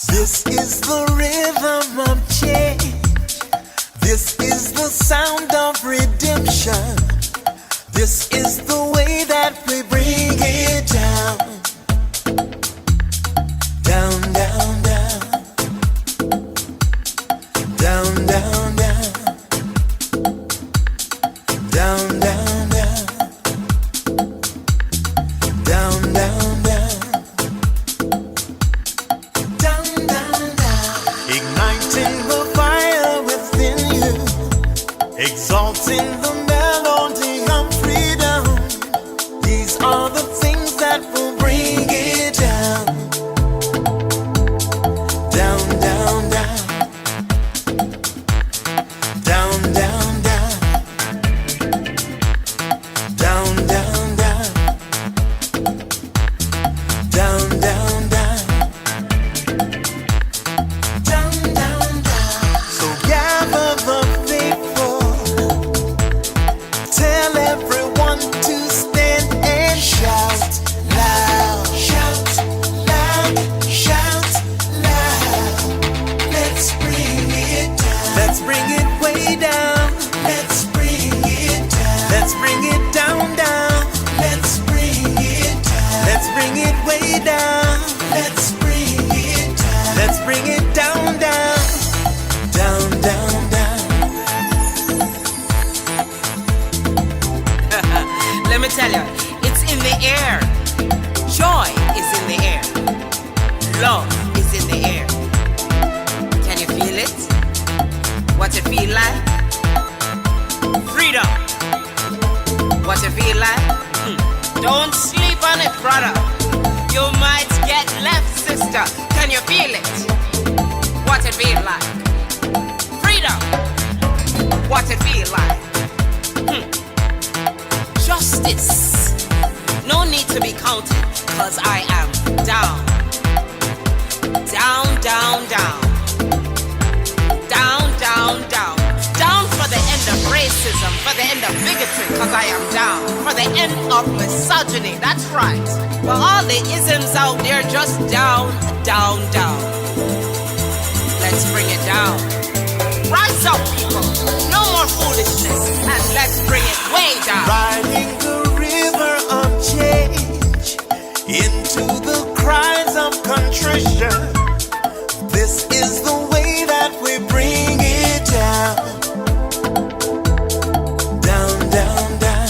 This is the rhythm of change. This is the sound of redemption. This is the way that we bring it down. Down, down, down. Down, down, down. Down, down, down. Down, down, down. Igniting the fire within you, exalting the melody of freedom. These are the things that will bring it down. Down, down, down. Down, down, down. Down, down, down. Down, down, down. Let me tell you, it's in the air. Joy is in the air. Love is in the air. Can you feel it? What it feel like? Freedom. What it feel like? Don't sleep on it, brother. You might get left, sister. Can you feel it? What it feel like? Freedom. What it feel like? Justice. No need to be counted, cause I am down. Down, down, down. Down, down, down. Down for the end of racism, for the end of bigotry, cause I am down. For the end of misogyny, that's right. For all the isms out there, just down, down, down. Let's bring it down. Rise up, people. No more foolishness, and let's bring it way down. Riding the river of change into the cries of contrition. This is the way that we bring it down. Down, down, down.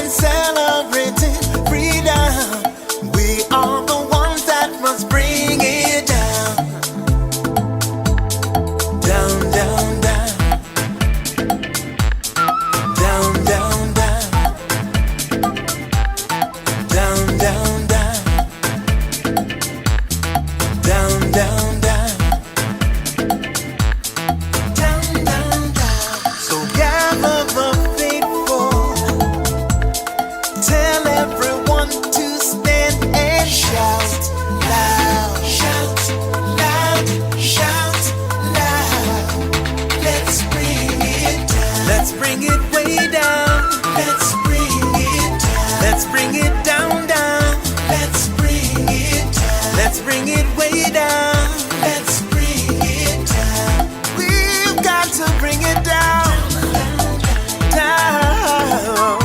and celebrating freedom. We are the ones that must bring it down. Down, down, down. Down, down, down. Down, down, down. Down, down, down. Down, down, down. So gather the faithful. Tell everyone to stand and shout loud. Shout loud. Shout loud. Let's bring it down. Let's bring it way down. Let's bring it down. Let's bring it down, down. Let's bring it down. Let's bring it way down. Let's bring it down. We've got to bring it down. Down.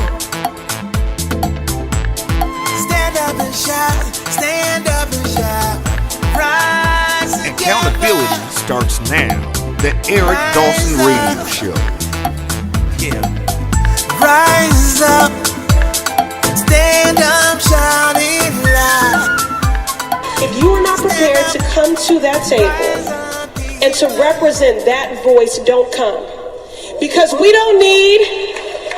Stand up and shout. Stand up and shout. Rise together. Accountability starts now. The Eric Dawson Radio Show. Yeah. Rise up. Stand up, shouting loud. If you are not prepared to come to that table and to represent that voice, don't come. Because we don't need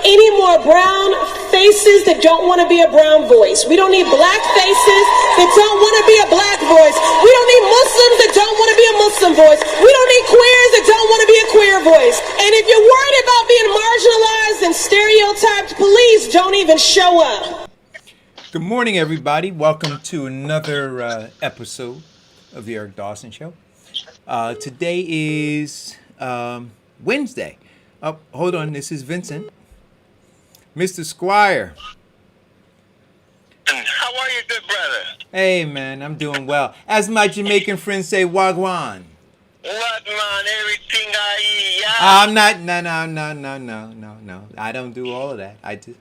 any more brown faces that don't want to be a brown voice. We don't need black faces that don't want to be a black voice. We don't need Muslims that don't want to be a Muslim voice. We don't need queers that don't want to be a queer voice. And if you're worried about being marginalized and stereotyped, please don't even show up. Good morning, everybody. Welcome to another episode of the Eric Dawson Show. Today is Wednesday. Oh, hold on. This is Vincent. Mr. Squire. How are you, good brother? Hey, man. I'm doing well. As my Jamaican friends say, wagwan. What, man? Everything I eat, yeah? I'm not. No. I don't do all of that. I just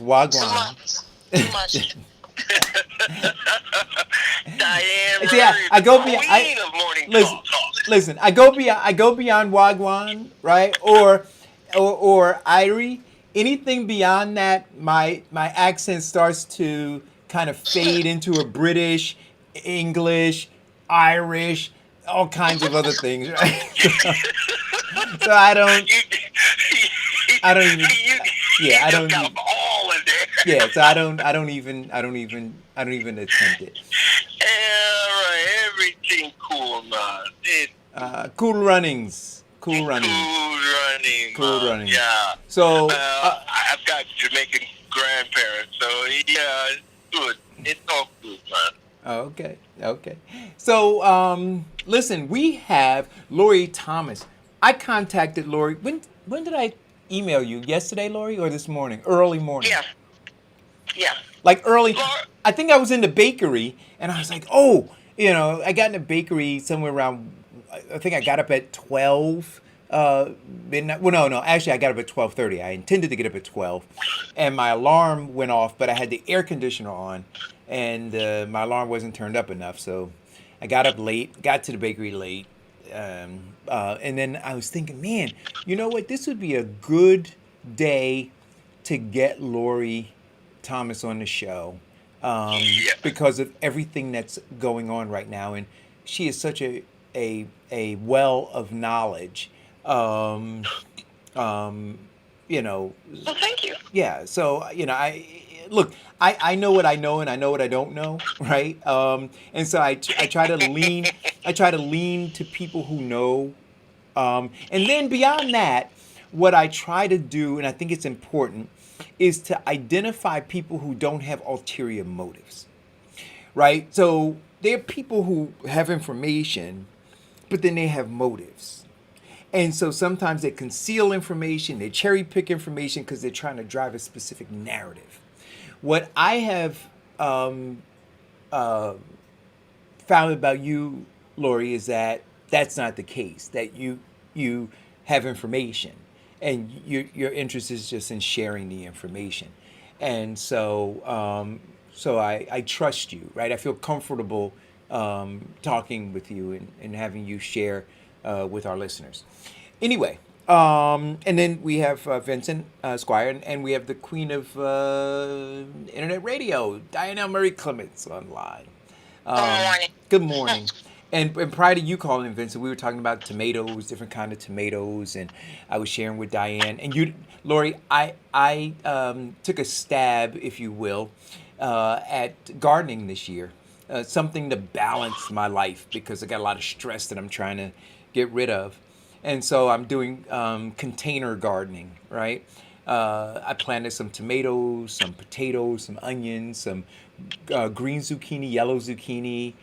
wagwan. Too much. Diane, See, I go beyond. queen of morning Listen. I go beyond wagwan, right? Or Irie. Anything beyond that, my accent starts to kind of fade into a British, English, Irish, all kinds of other things, right? So I don't even. Yeah, I don't. Got them all in there. Yeah, so I don't even attempt it. All right, everything cool, man. Cool runnings. Cool running. Yeah. So I've got Jamaican grandparents, so yeah, it's good. It's all good, man. Okay. So listen, we have Lori Thomas. I contacted Lori. When did I email you? Yesterday, Lori, or this morning? Early morning. Yeah. Like early. I think I was in the bakery, and I was like, oh, I got in the bakery somewhere around. I think I got up at 12 midnight. Well, no. Actually, I got up at 12:30. I intended to get up at 12, and my alarm went off, but I had the air conditioner on, and my alarm wasn't turned up enough. So I got up late, got to the bakery late, and then I was thinking, man, you know what? This would be a good day to get Lori Thomas on the show because of everything that's going on right now, and she is such a well of knowledge. Well, thank you. Yeah. So I know what I know, and I know what I don't know, right? And so I try to lean to people who know, and then beyond that, what I try to do, and I think it's important, is to identify people who don't have ulterior motives, right? So there are people who have information, but then they have motives. And so sometimes they conceal information, they cherry pick information because they're trying to drive a specific narrative. What I have found about you, Lori, is that that's not the case, that you have information and your interest is just in sharing the information. And so I trust you, right? I feel comfortable talking with you and having you share with our listeners. Anyway, And then we have Vincent Squire, and we have the queen of internet radio, Diane Murray Clements, online. Morning. Good morning. And prior to you calling, Vincent, we were talking about tomatoes, different kind of tomatoes, and I was sharing with Diane. And you, Lori, I took a stab, if you will, at gardening this year. Something to balance my life because I got a lot of stress that I'm trying to get rid of. And so I'm doing container gardening, right? I planted some tomatoes, some potatoes, some onions, some green zucchini, yellow zucchini.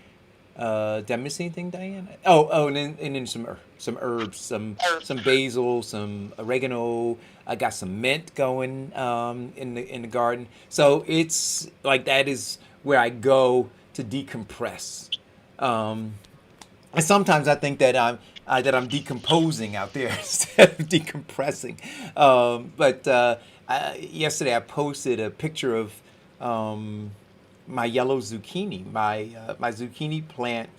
Did I miss anything, Diane? Oh, and then some herbs, some basil, some oregano. I got some mint going in the garden. So it's like that is where I go to decompress. And sometimes I think that I'm decomposing out there instead of decompressing. Yesterday I posted a picture of my yellow zucchini. My zucchini plant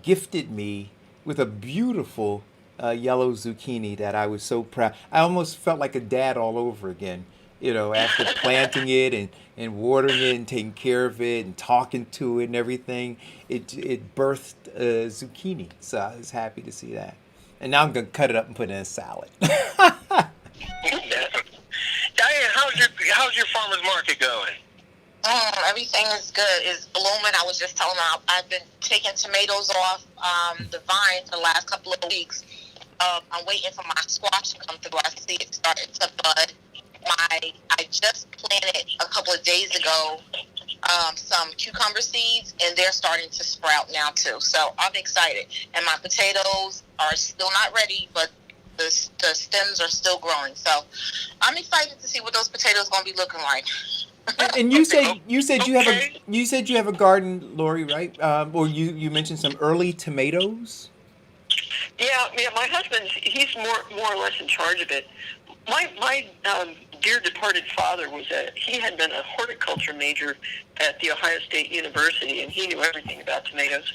gifted me with a beautiful yellow zucchini that I was so proud. I almost felt like a dad all over again. After planting it and watering it and taking care of it and talking to it and everything, it birthed zucchini. So I was happy to see that. And now I'm gonna cut it up and put it in a salad. Diane, how's your farmer's market going? Everything is good. It's blooming. I was just telling them I've been taking tomatoes off the vine for the last couple of weeks. I'm waiting for my squash to come through. I see it starting to bud. I just planted a couple of days ago some cucumber seeds, and they're starting to sprout now too. So I'm excited. And my potatoes are still not ready, but the stems are still growing. So I'm excited to see what those potatoes are going to be looking like. And you said you have a garden, Lori, right? Or you mentioned some early tomatoes. Yeah. My husband, he's more or less in charge of it. My dear departed father he had been a horticulture major at the Ohio State University, and he knew everything about tomatoes.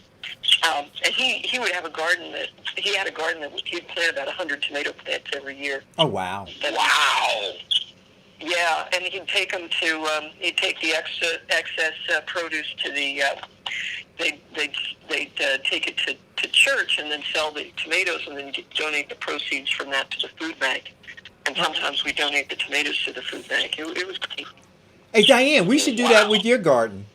And he would have a garden that he'd plant about 100 tomato plants every year. Oh wow! Wow. Yeah, and he'd take them to he'd take the excess produce to the they'd take it to church and then sell the tomatoes and then donate the proceeds from that to the food bank. And sometimes we donate the tomatoes to the food bank. It was great. Hey Diane, we should do that with your garden.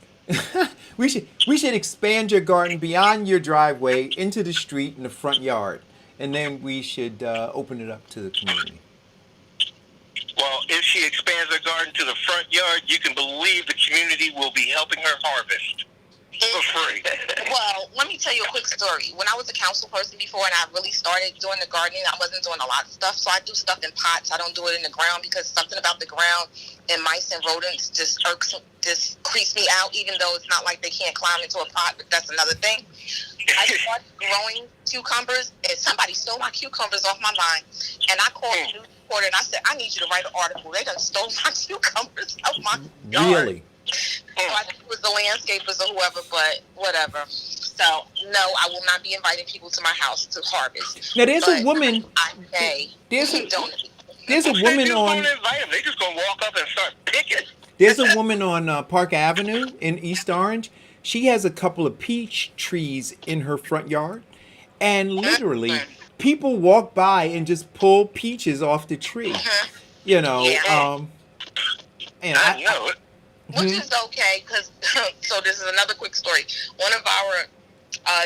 we should expand your garden beyond your driveway into the street in the front yard, and then we should open it up to the community. Well, if she expands her garden to the front yard, you can believe the community will be helping her harvest for free. Well, let me tell you a quick story. When I was a council person before and I really started doing the gardening, I wasn't doing a lot of stuff. So I do stuff in pots. I don't do it in the ground because something about the ground and mice and rodents just creeps me out, even though it's not like they can't climb into a pot, but that's another thing. I started growing cucumbers, and somebody stole my cucumbers off my vine. And I called the news reporter and I said, I need you to write an article. They done stole my cucumbers out my yard. Really? So I think it was the landscapers or whoever, but whatever. So, no, I will not be inviting people to my house to harvest. Now, there's a woman. I may There's a They woman just on. won't invite them. They just gonna walk up and start picking. There's a woman on Park Avenue in East Orange. She has a couple of peach trees in her front yard, and literally, people walk by and just pull peaches off the tree. You know, and I know it. which is okay, because, so this is another quick story. One of our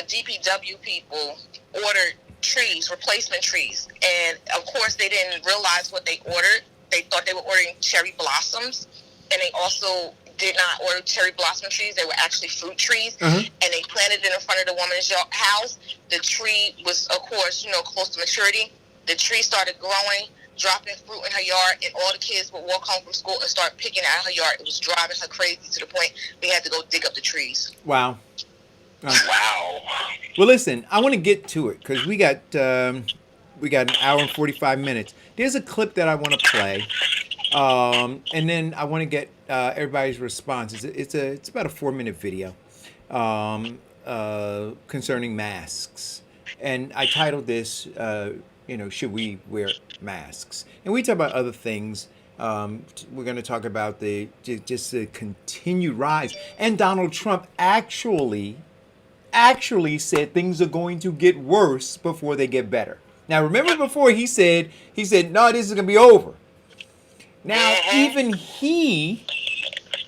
DPW people ordered trees, replacement trees, and of course they didn't realize what they ordered. They thought they were ordering cherry blossoms, and they also did not order cherry blossom trees. They were actually fruit trees, and they planted it in front of the woman's house. The tree was, of course, close to maturity. The tree started growing, dropping fruit in her yard, and all the kids would walk home from school and start picking at her yard. It was driving her crazy to the point we had to go dig up the trees. wow. Wow. Well, listen, I want to get to it because we got an hour and 45 minutes. There's a clip that I want to play, and then I want to get everybody's response. It's about a 4-minute video concerning masks, and I titled this should we wear masks? And we talk about other things. We're going to talk about just the continued rise. And Donald Trump actually said things are going to get worse before they get better. Now, remember before he said, no, this is going to be over. Now, even he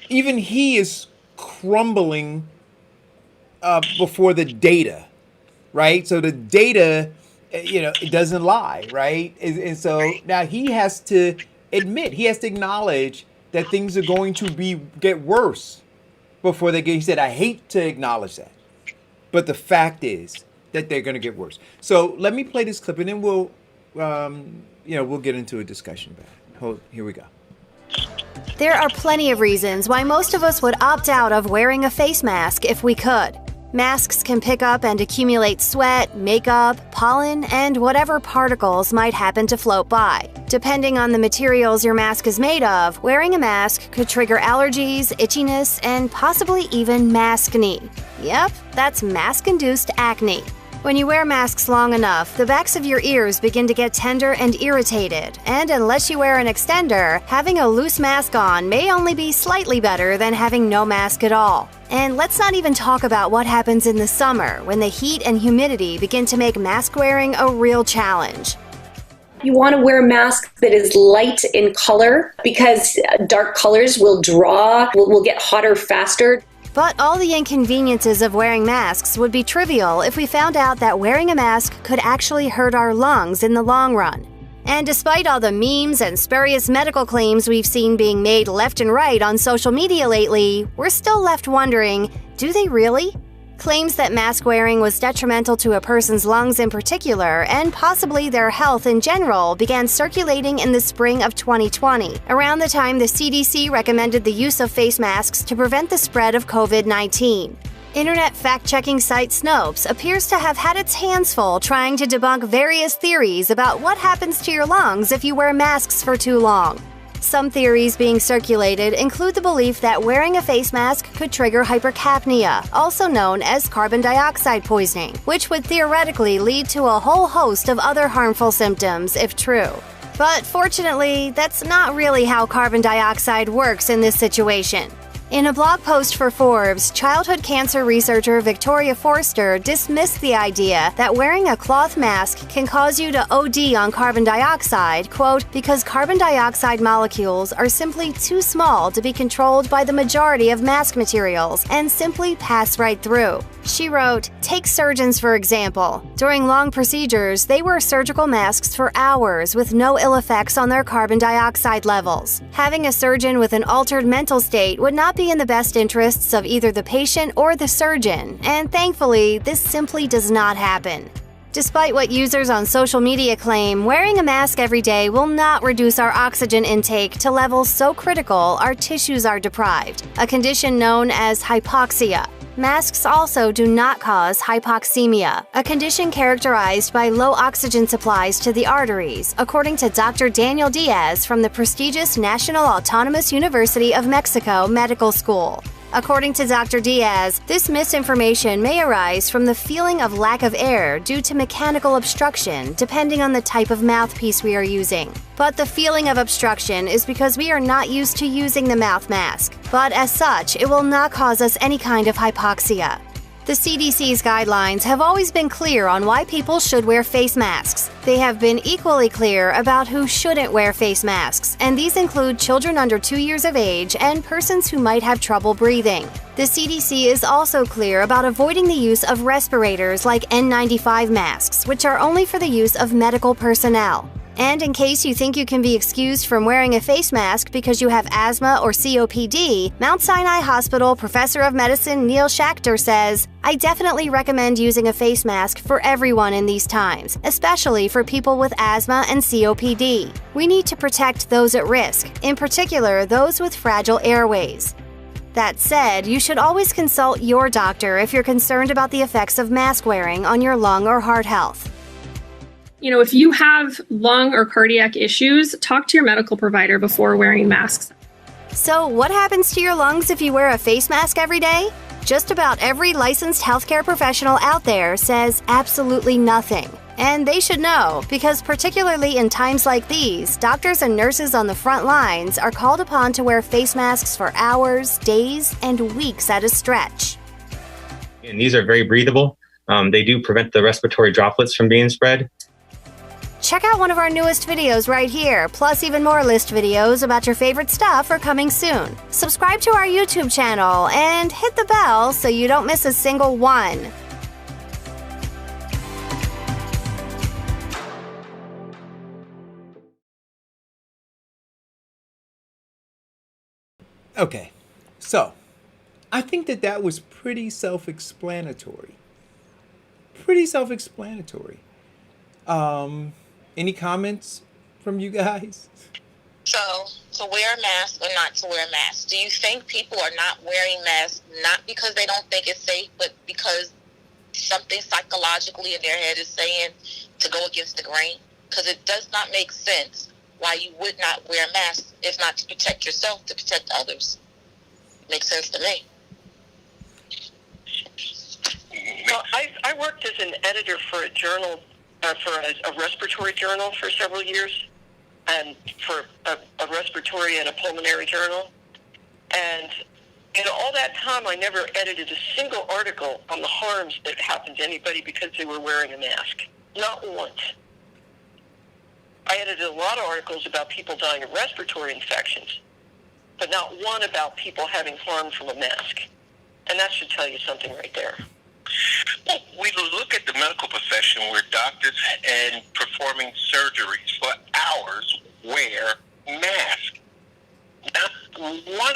is crumbling before the data, right? So the data, it doesn't lie, right? And so now he has to acknowledge that things are going to get worse before they get. He said, I hate to acknowledge that, but the fact is that they're going to get worse. So let me play this clip, and then we'll get into a discussion about it. Here we go. There are plenty of reasons why most of us would opt out of wearing a face mask if we could. Masks can pick up and accumulate sweat, makeup, pollen, and whatever particles might happen to float by. Depending on the materials your mask is made of, wearing a mask could trigger allergies, itchiness, and possibly even maskne. Yep, that's mask-induced acne. When you wear masks long enough, the backs of your ears begin to get tender and irritated, and unless you wear an extender, having a loose mask on may only be slightly better than having no mask at all. And let's not even talk about what happens in the summer when the heat and humidity begin to make mask wearing a real challenge. You want to wear a mask that is light in color because dark colors will get hotter faster. But all the inconveniences of wearing masks would be trivial if we found out that wearing a mask could actually hurt our lungs in the long run. And despite all the memes and spurious medical claims we've seen being made left and right on social media lately, we're still left wondering, do they really? Claims that mask wearing was detrimental to a person's lungs in particular, and possibly their health in general, began circulating in the spring of 2020, around the time the CDC recommended the use of face masks to prevent the spread of COVID-19. Internet fact-checking site Snopes appears to have had its hands full trying to debunk various theories about what happens to your lungs if you wear masks for too long. Some theories being circulated include the belief that wearing a face mask could trigger hypercapnia, also known as carbon dioxide poisoning, which would theoretically lead to a whole host of other harmful symptoms if true. But fortunately, that's not really how carbon dioxide works in this situation. In a blog post for Forbes, childhood cancer researcher Victoria Forster dismissed the idea that wearing a cloth mask can cause you to OD on carbon dioxide, quote, because carbon dioxide molecules are simply too small to be controlled by the majority of mask materials and simply pass right through. She wrote, take surgeons for example. During long procedures, they wear surgical masks for hours with no ill effects on their carbon dioxide levels. Having a surgeon with an altered mental state would not be in the best interests of either the patient or the surgeon, and thankfully, this simply does not happen. Despite what users on social media claim, wearing a mask every day will not reduce our oxygen intake to levels so critical our tissues are deprived, a condition known as hypoxia. Masks also do not cause hypoxemia, a condition characterized by low oxygen supplies to the arteries, according to Dr. Daniel Diaz from the prestigious National Autonomous University of Mexico Medical School. According to Dr. Diaz, this misinformation may arise from the feeling of lack of air due to mechanical obstruction, depending on the type of mouthpiece we are using. But the feeling of obstruction is because we are not used to using the mouth mask. But as such, it will not cause us any kind of hypoxia. The CDC's guidelines have always been clear on why people should wear face masks. They have been equally clear about who shouldn't wear face masks, and these include children under 2 years of age and persons who might have trouble breathing. The CDC is also clear about avoiding the use of respirators like N95 masks, which are only for the use of medical personnel. And in case you think you can be excused from wearing a face mask because you have asthma or COPD, Mount Sinai Hospital Professor of Medicine Neil Schachter says, I definitely recommend using a face mask for everyone in these times, especially for people with asthma and COPD. We need to protect those at risk, in particular those with fragile airways. That said, you should always consult your doctor if you're concerned about the effects of mask wearing on your lung or heart health. If you have lung or cardiac issues, talk to your medical provider before wearing masks. So, what happens to your lungs if you wear a face mask every day? Just about every licensed healthcare professional out there says absolutely nothing. And they should know, because particularly in times like these, doctors and nurses on the front lines are called upon to wear face masks for hours, days, and weeks at a stretch. And these are very breathable. They do prevent the respiratory droplets from being spread. Check out one of our newest videos right here, plus even more list videos about your favorite stuff are coming soon. Subscribe to our YouTube channel and hit the bell so you don't miss a single one. Okay, so I think that was pretty self-explanatory. Any comments from you guys? So, to wear a mask or not to wear a mask, do you think people are not wearing masks not because they don't think it's safe, but because something psychologically in their head is saying to go against the grain? Because it does not make sense why you would not wear a mask if not to protect yourself, to protect others. Makes sense to me. Well, I worked as an editor for a journal, for a respiratory journal for several years, and for a respiratory and a pulmonary journal. And in all that time, I never edited a single article on the harms that happened to anybody because they were wearing a mask. Not once. I edited a lot of articles about people dying of respiratory infections, but not one about people having harm from a mask. And that should tell you something right there. Well, we look at the medical profession where doctors and performing surgeries for hours wear masks. Not one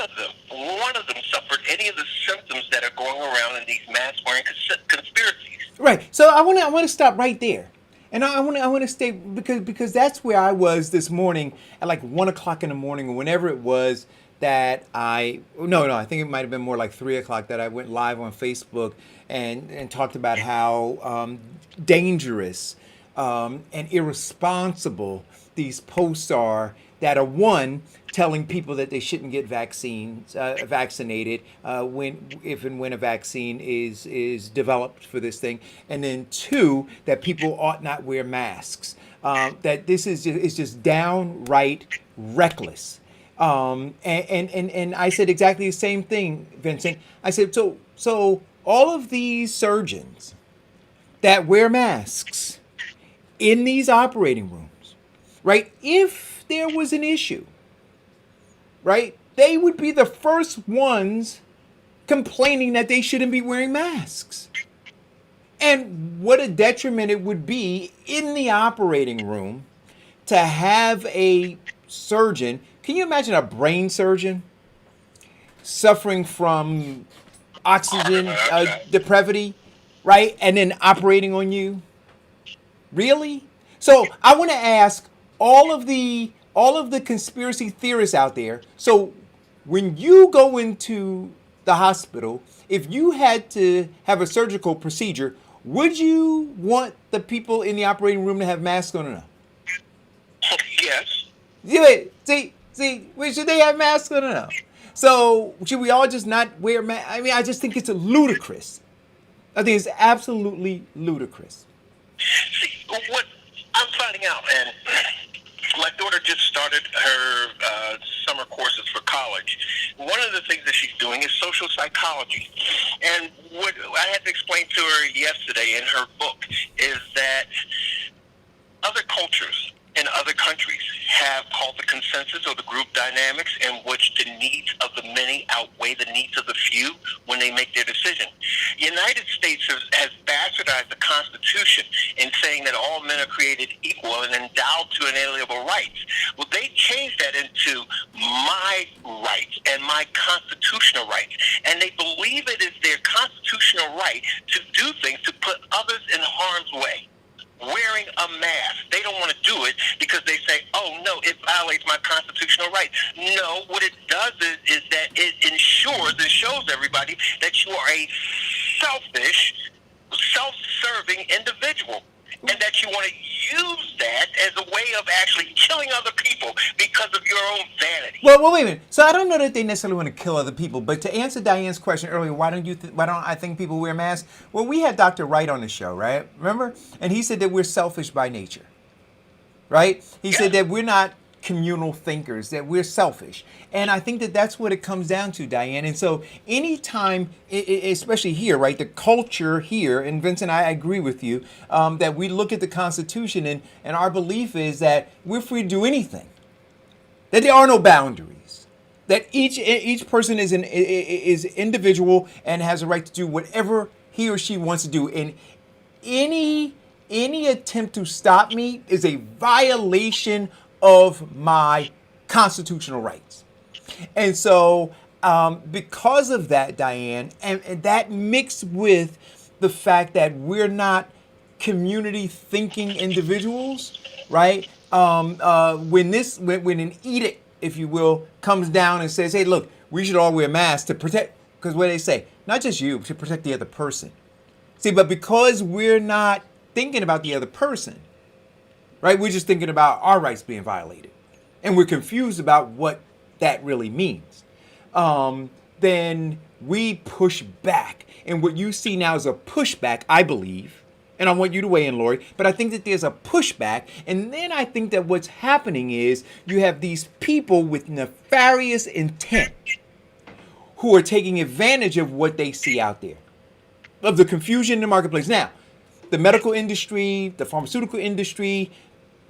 of them suffered any of the symptoms that are going around in these mask-wearing conspiracies. Right. So I want to stop right there. And I want to stay because that's where I was this morning at like 1 o'clock in the morning or whenever it was that I think it might have been more like 3 o'clock that I went live on Facebook and talked about how dangerous and irresponsible these posts are that are, one, telling people that they shouldn't get vaccinated if and when a vaccine is developed for this thing, and then two, that people ought not wear masks. That this is just downright reckless. And I said exactly the same thing, Vincent. I said, so all of these surgeons that wear masks in these operating rooms, right? If there was an issue, right, they would be the first ones complaining that they shouldn't be wearing masks. And what a detriment it would be in the operating room to have a surgeon. Can you imagine a brain surgeon suffering from oxygen depravity, right? And then operating on you? Really? So I want to ask all of the conspiracy theorists out there. So when you go into the hospital, if you had to have a surgical procedure, would you want the people in the operating room to have masks on or not? Yes. Yeah. See, should they have masks on or not? So should we all just not wear masks? I mean, I just think it's ludicrous. I think it's absolutely ludicrous. See, what I'm finding out, and my daughter just started her summer courses for college. One of the things that she's doing is social psychology. And what I had to explain to her yesterday in her book is that other cultures in other countries have called the consensus or the group dynamics in which the needs of the many outweigh the needs of the few when they make their decision. The United States has bastardized the Constitution in saying that all men are created equal and endowed to inalienable rights. Well, they changed that into my rights and my constitutional rights. And they believe it is their constitutional right to do things to put others in harm's way. Wearing a mask. They don't want to do it because they say, oh, no, it violates my constitutional rights. No, what it does is that it ensures and shows everybody that you are a selfish, self-serving individual. And that you want to use that as a way of actually killing other people because of your own vanity. Well, wait a minute. So I don't know that they necessarily want to kill other people, but to answer Diane's question earlier, why don't I think people wear masks? Well, we had Dr. Wright on the show, right? Remember? And he said that we're selfish by nature, right? He said that we're not communal thinkers, that we're selfish. And I think that that's what it comes down to, Diane. And so anytime, especially here, right, the culture here, and Vincent, I agree with you, that we look at the Constitution and our belief is that we're free to do anything. That there are no boundaries. That each person is individual and has a right to do whatever he or she wants to do. And any attempt to stop me is a violation of my constitutional rights. And so because of that, Diane, and that mixed with the fact that we're not community thinking individuals, right? When an edict, if you will, comes down and says, hey, look, we should all wear masks to protect, because what they say, not just you, to protect the other person. See, but because we're not thinking about the other person, right, we're just thinking about our rights being violated. And we're confused about what that really means. Then we push back. And what you see now is a pushback, I believe, and I want you to weigh in, Lori, but I think that there's a pushback. And then I think that what's happening is you have these people with nefarious intent who are taking advantage of what they see out there, of the confusion in the marketplace. Now, the medical industry, the pharmaceutical industry,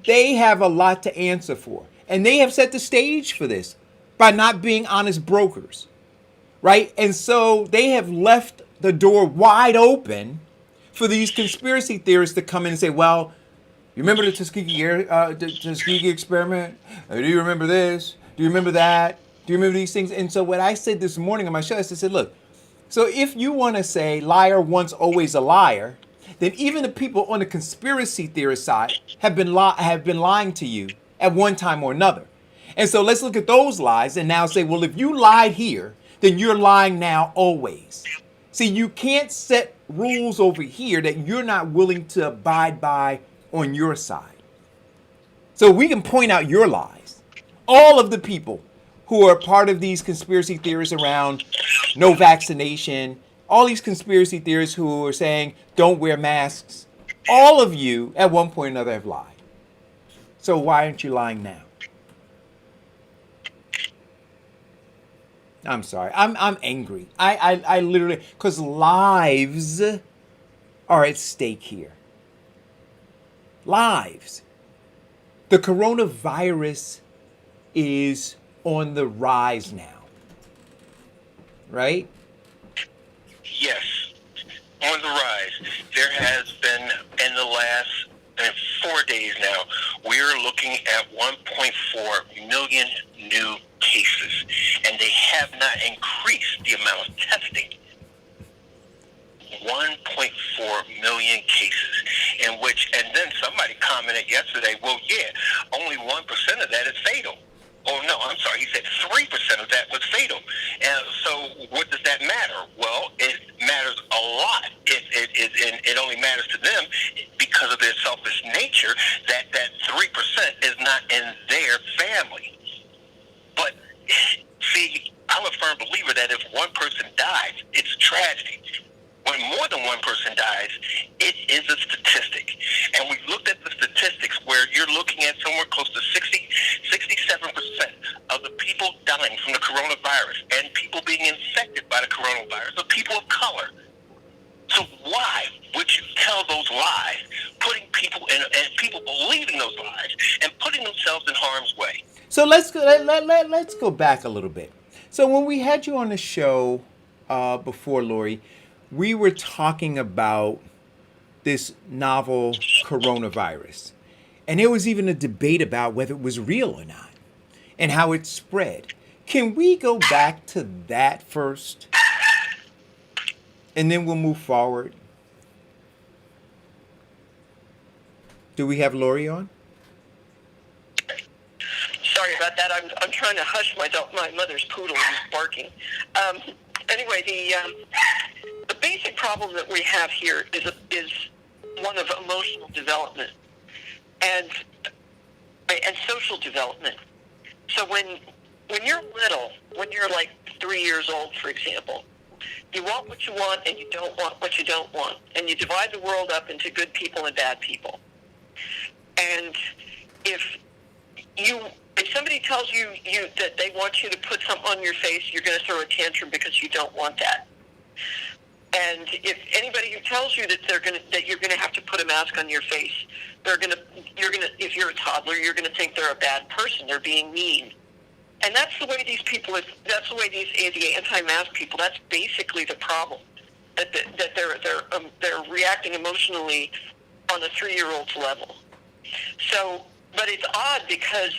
they have a lot to answer for. And they have set the stage for this by not being honest brokers, right? And so they have left the door wide open for these conspiracy theorists to come in and say, well, you remember the Tuskegee experiment? Do you remember this? Do you remember that? Do you remember these things? And so what I said this morning on my show, I said, look, so if you want to say liar once, always a liar, then even the people on the conspiracy theorist side have been lying to you at one time or another. And so let's look at those lies and now say, well, if you lied here, then you're lying now always. See, you can't set rules over here that you're not willing to abide by on your side. So we can point out your lies. All of the people who are part of these conspiracy theories around no vaccination, all these conspiracy theorists who are saying don't wear masks, all of you at one point or another have lied. So why aren't you lying now? I'm sorry. I'm angry. I literally, because lives are at stake here. Lives. The coronavirus is on the rise now. Right? Yes, on the rise. There has been, in the last 4 days now, we're looking at 1.4 million new cases, and they have not increased the amount of testing. 1.4 million cases, and then somebody commented yesterday, well, yeah, only 1% of that is fatal. Oh, no, I'm sorry. He said 3% of that was fatal. And so what does that matter? Well, it matters a lot. It only matters to them because of their selfish nature that 3% is not in their family. But, see, I'm a firm believer that if one person dies, it's a tragedy. When more than one person dies, it is a statistic. And we looked at the statistics where you're looking at somewhere close to 67% of the people dying from the coronavirus and people being infected by the coronavirus are people of color. So why would you tell those lies, putting people in, and people believing those lies and putting themselves in harm's way? So let's go back a little bit. So when we had you on the show before, Lori, we were talking about this novel coronavirus. And there was even a debate about whether it was real or not and how it spread. Can we go back to that first? And then we'll move forward. Do we have Lori on? Sorry about that. I'm trying to hush my mother's poodle who's barking. Anyway, the basic problem that we have here is one of emotional development and social development. So when when you're little, when you're like 3 years old, for example, you want what you want and you don't want what you don't want. And you divide the world up into good people and bad people. And if somebody tells you that they want you to put something on your face, you're going to throw a tantrum because you don't want that. And if anybody who tells you that you're going to have to put a mask on your face, if you're a toddler, you're going to think they're a bad person. They're being mean. And that's the way these people, the anti-mask people, that's basically the problem. That they're reacting emotionally on a 3-year-old's level. So, but it's odd because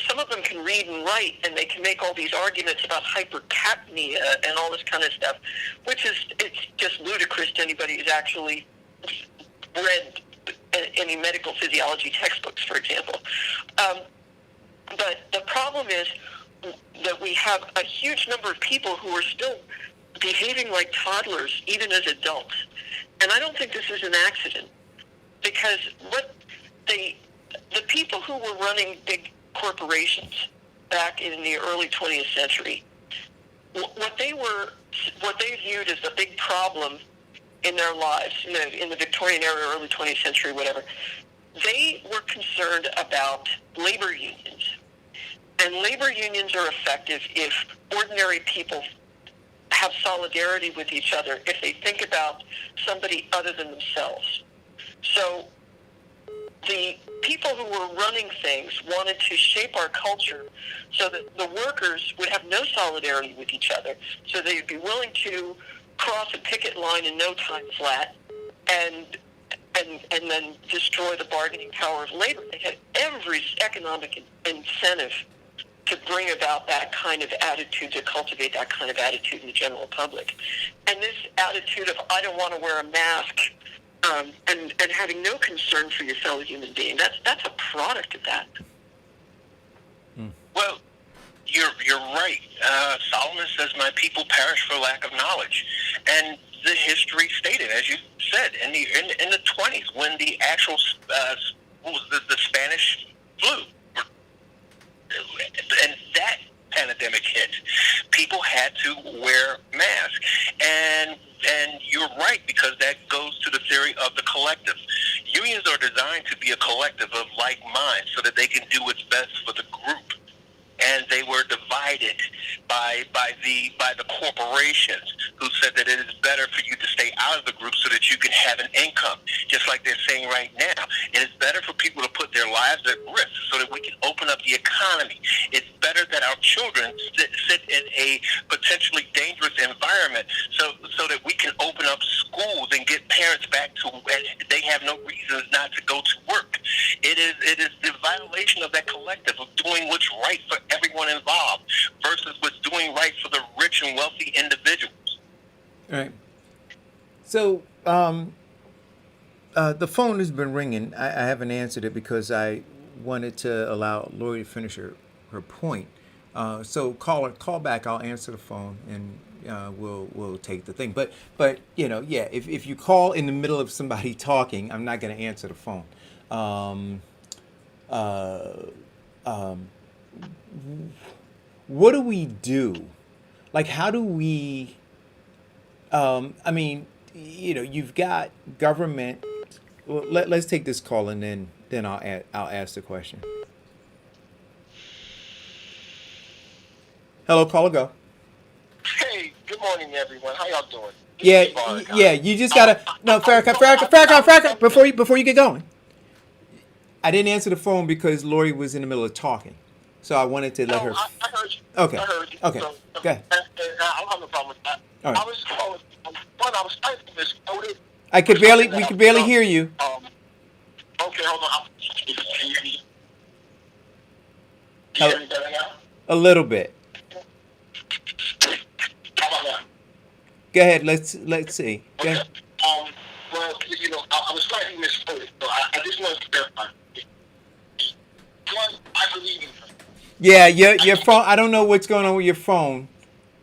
some of them can read and write, and they can make all these arguments about hypercapnia and all this kind of stuff, it's just ludicrous to anybody who's actually read any medical physiology textbooks, for example. But the problem is that we have a huge number of people who are still behaving like toddlers, even as adults. And I don't think this is an accident, because the people who were running big corporations back in the early 20th century, what they viewed as the big problem in their lives, in the Victorian era, early 20th century, whatever, they were concerned about labor unions. And labor unions are effective if ordinary people have solidarity with each other, if they think about somebody other than themselves. So the people who were running things wanted to shape our culture so that the workers would have no solidarity with each other, so they'd be willing to cross a picket line in no time flat and then destroy the bargaining power of labor. They had every economic incentive to bring about that kind of attitude, to cultivate that kind of attitude in the general public. And this attitude of, I don't want to wear a mask, and having no concern for your fellow human being, that's a product of that. Well, you're right. Solomon says, my people perish for lack of knowledge. And the history stated, as you said, in the 20s, when the actual, the Spanish flu, and that pandemic hit, people had to wear masks. And you're right, because that goes to the theory of the collective. Unions are designed to be a collective of like minds so that they can do what's best for the group. And they were divided by the corporations, who said that it is better for you to stay out of the group so that you can have an income. Just like they're saying right now, it is better for people to put their lives at risk so that we can open up the economy. It's better that our children sit in a potentially dangerous environment so that we can open up schools and get parents back to, they have no reasons not to go to work. It is the violation of that collective, of doing what's right for everyone involved versus what's doing right for the rich and wealthy individuals. All right. So the phone has been ringing. I haven't answered it because I wanted to allow Lori to finish her point. So call back. I'll answer the phone and we'll take the thing. But if you call in the middle of somebody talking, I'm not going to answer the phone. What do we do? Like, how do we? You've got government. Well, let's take this call and then I'll ask the question. Hello, caller, go. Hey, good morning, everyone. How y'all doing? Yeah. You just gotta Farrakhan. Before you get going, I didn't answer the phone because Lori was in the middle of talking, so I wanted to let her. I heard you. Okay. I heard you. Okay. So, Go ahead. I don't have no problem with that. All right. I was calling. I was typing this. We could barely hear you. Okay, hold on. Can you hear me better now? A little bit. How about that? Go ahead. Let's see. Go ahead. Well, I was slightly misquoted, so I just wanted to verify. One, I believe in her. Yeah, your phone. I don't know what's going on with your phone.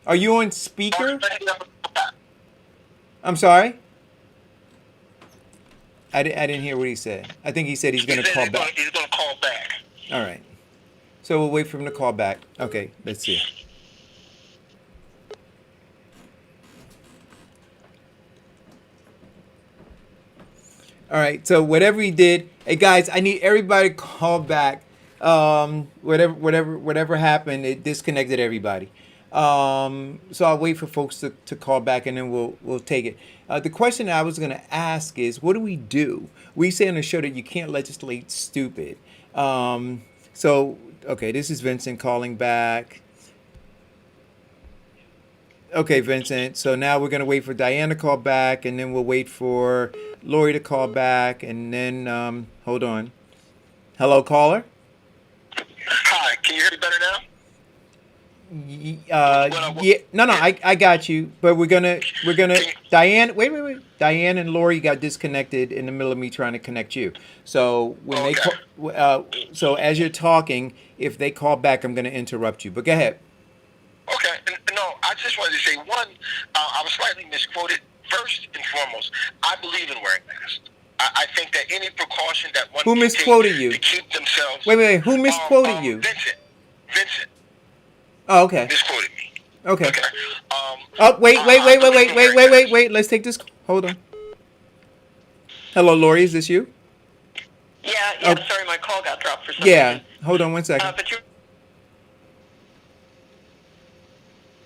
Are you on speaker? I'm sorry. I didn't hear what he said. I think he said he's going to call back. He's going to call back. All right. So we'll wait for him to call back. Okay, let's see. All right, so whatever he did, hey guys, I need everybody to call back. Whatever happened, it disconnected everybody. So I'll wait for folks to call back, and then we'll take it. The question I was going to ask is, what do we do? We say on the show that you can't legislate stupid. So okay, this is Vincent calling back. Okay, Vincent. So now we're going to wait for Diane to call back, and then we'll wait for Lori to call back, and then hold on. Hello, caller. Hi, can you hear me better now? Yeah, no, I got you. But we're gonna Diane. Wait. Diane and Lori got disconnected in the middle of me trying to connect you. So when they call, so as you're talking, if they call back, I'm gonna interrupt you. But go ahead. Okay, no, I just wanted to say one. I was slightly misquoted. First and foremost, I believe in wearing masks. I think that any precaution that one who can misquoted take you? To keep themselves. Wait. Who misquoted you? Vincent. Oh, okay. Misquoted me. Okay. Oh, wait. Let's take this. Hold on. Hello, Lori. Is this you? Yeah. Sorry, my call got dropped for some Yeah. reason. Hold on 1 second. But you're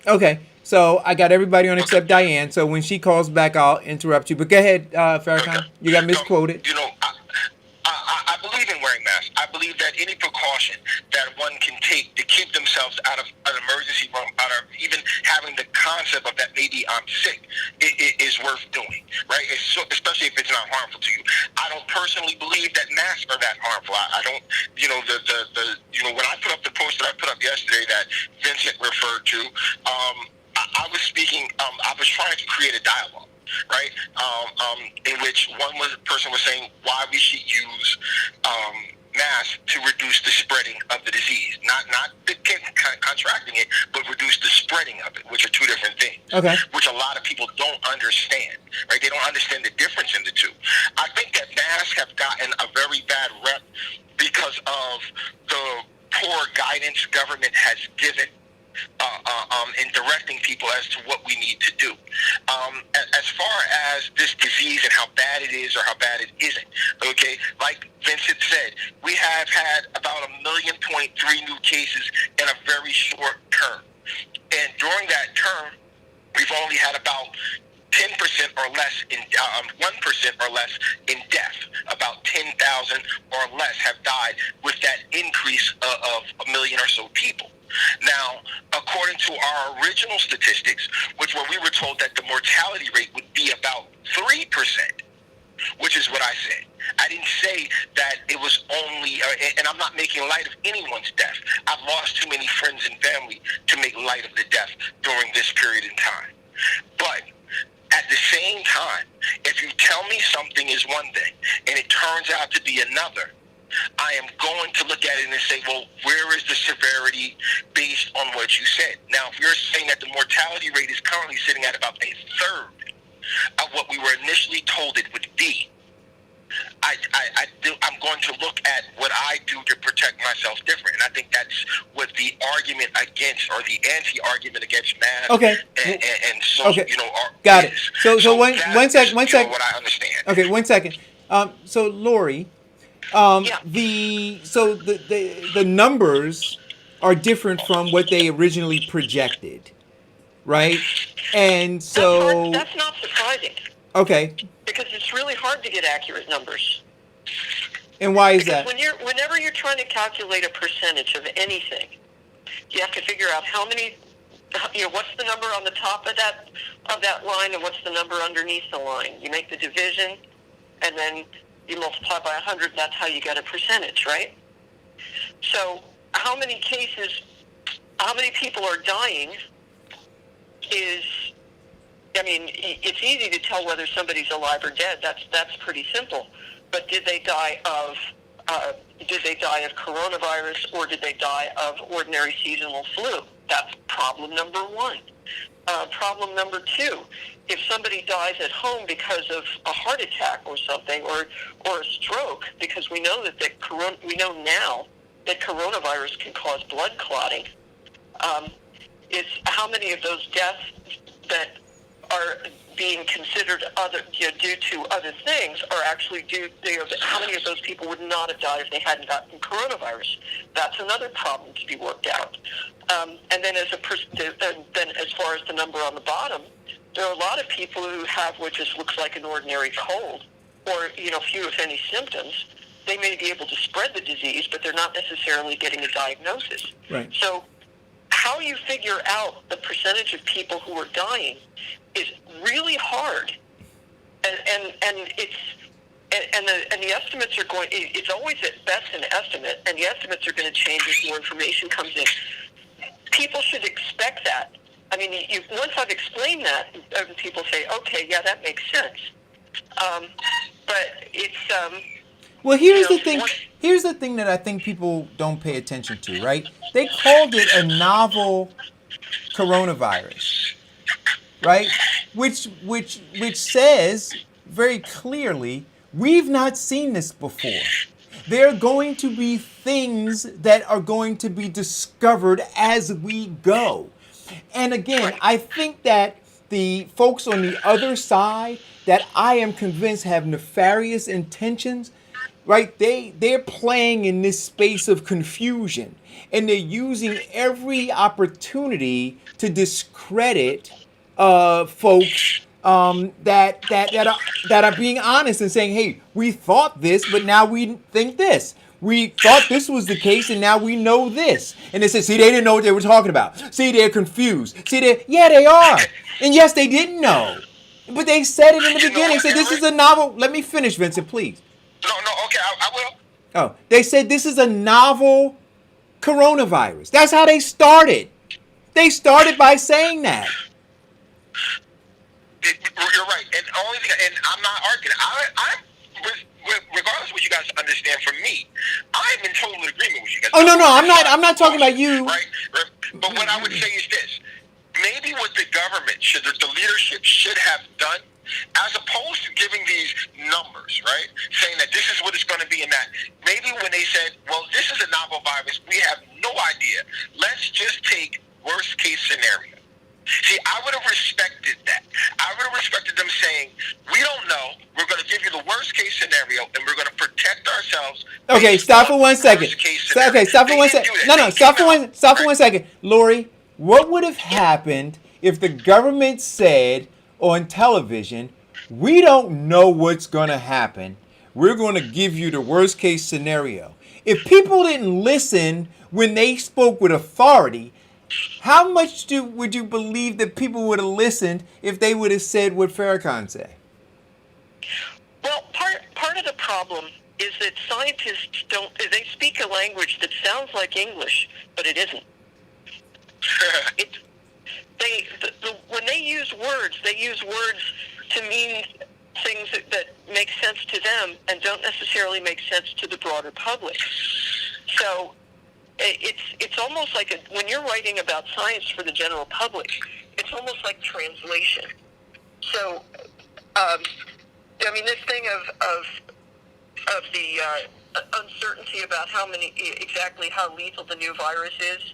Okay. So I got everybody on except Diane. So when she calls back, I'll interrupt you. But go ahead, Farrakhan. You got misquoted. You know, I believe in wearing masks. I believe that any precaution that one can take to keep themselves out of an emergency room, out of even having the concept of that maybe I'm sick, is worth doing, right? Especially if it's not harmful to you. I don't personally believe that masks are that harmful. I don't, when I put up the post that I put up yesterday that Vincent referred to, I was speaking, I was trying to create a dialogue, right? In which person was saying why we should use masks to reduce the spreading of the disease. Not contracting it, but reduce the spreading of it, which are two different things. Okay. Which a lot of people don't understand, right? They don't understand the difference in the two. I think that masks have gotten a very bad rep because of the poor guidance government has given in directing people as to what we need to do. As far as this disease and how bad it is or how bad it isn't, okay, like Vincent said, we have had about 1.3 million new cases in a very short term. And during that term, we've only had about 10% or less in 1% or less in death. About 10,000 or less have died with that increase of 1 million or so people. Now, according to our original statistics, which were we were told that the mortality rate would be about 3%, which is what I said. I didn't say that it was only, and I'm not making light of anyone's death. I've lost too many friends and family to make light of the death during this period in time. But at the same time, if you tell me something is one thing and it turns out to be another, I am going to look at it and say, well, where is the severity based on what you said? Now, if you're saying that the mortality rate is currently sitting at about 1/3 of what we were initially told it would be, I'm going to look at what I do to protect myself different. And I think that's what the argument against, or the anti-argument against masks and so, okay. Are, got is. it. So one second. What I understand. Okay, 1 second. So Lori, the numbers are different from what they originally projected, right? And so that's not surprising. Okay. Because it's really hard to get accurate numbers. And why is that? Whenever you're trying to calculate a percentage of anything, you have to figure out how many, what's the number on the top of that line and what's the number underneath the line. You make the division, and then you multiply by 100. That's how you get a percentage, right? So how many people are dying it's easy to tell whether somebody's alive or dead. That's pretty simple. But did they die of coronavirus, or did they die of ordinary seasonal flu? That's problem number one. Problem number two, if somebody dies at home because of a heart attack or something, or a stroke, because we know now that coronavirus can cause blood clotting, is how many of those deaths that are being considered due to other things are actually how many of those people would not have died if they hadn't gotten coronavirus? That's another problem to be worked out. And then as far as the number on the bottom, there are a lot of people who have what just looks like an ordinary cold, or few if any symptoms. They may be able to spread the disease, but they're not necessarily getting a diagnosis. Right. So how you figure out the percentage of people who are dying is really hard, and the estimates are going. It's always at best an estimate, and the estimates are going to change as more information comes in. People should expect that. I mean, once I've explained that, people say, "Okay, yeah, that makes sense." But it's well, here's the thing. Here's the thing that I think people don't pay attention to, right? They called it a novel coronavirus, right? Which says very clearly, we've not seen this before. There are going to be things that are going to be discovered as we go. And again, I think that the folks on the other side that I am convinced have nefarious intentions, right? They're playing in this space of confusion, and they're using every opportunity to discredit folks that are being honest and saying, "Hey, we thought this, but now we think this. We thought this was the case, and now we know this." And they said, "See, they didn't know what they were talking about. See, they're confused. See, they are. And yes, they didn't know, but they said it in the beginning. Said this is a novel." Let me finish, Vincent, please. No, okay, I will. Oh, they said this is a novel coronavirus. That's how they started. They started by saying that. You're right, and only thing, and I'm not arguing. I'm regardless of what you guys understand from me, I'm in total agreement with you guys. Oh no, I'm not talking about you. Right. But what I would say is this: maybe what the government the leadership should have done, as opposed to giving these numbers, right, saying that this is what it's going to be and that. Maybe when they said, "Well, this is a novel virus, we have no idea. Let's just take worst case scenario." See, I would have respected that. I would have respected them saying, "We don't know. We're going to give you the worst case scenario, and we're going to protect ourselves." Okay, stop for 1 second. Okay, stop for 1 second. No, stop for 1 second. Lori, what would have happened if the government said on television, "We don't know what's going to happen. We're going to give you the worst case scenario"? If people didn't listen when they spoke with authority, how much would you believe that people would have listened if they would have said what Farrakhan said? Well, part of the problem is that scientists they speak a language that sounds like English, but it isn't. When they use words to mean things that make sense to them and don't necessarily make sense to the broader public. So it's almost like when you're writing about science for the general public, it's almost like translation. So, I mean, this thing of the uncertainty about exactly how lethal the new virus is,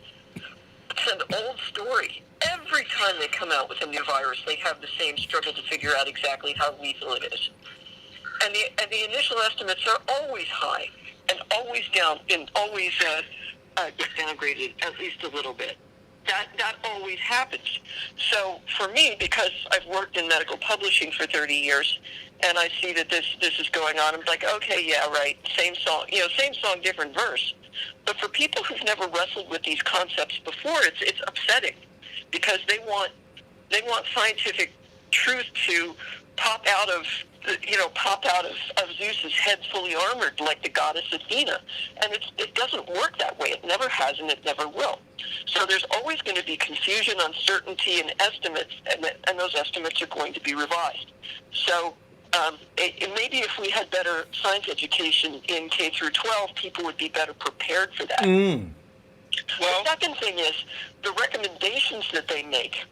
it's an old story. Every time they come out with a new virus, they have the same struggle to figure out exactly how lethal it is. And the initial estimates are always high and always down and always get downgraded at least a little bit. That always happens. So for me, because I've worked in medical publishing for 30 years, and I see that this is going on, I'm like, okay, yeah, right, same song, different verse. But for people who've never wrestled with these concepts before, it's upsetting, because they want scientific truth to pop out of Zeus's head fully armored like the goddess Athena. And it doesn't work that way. It never has, and it never will. So there's always going to be confusion, uncertainty, and estimates, and those estimates are going to be revised. So maybe if we had better science education in K through 12, people would be better prepared for that. The second thing is the recommendations that they make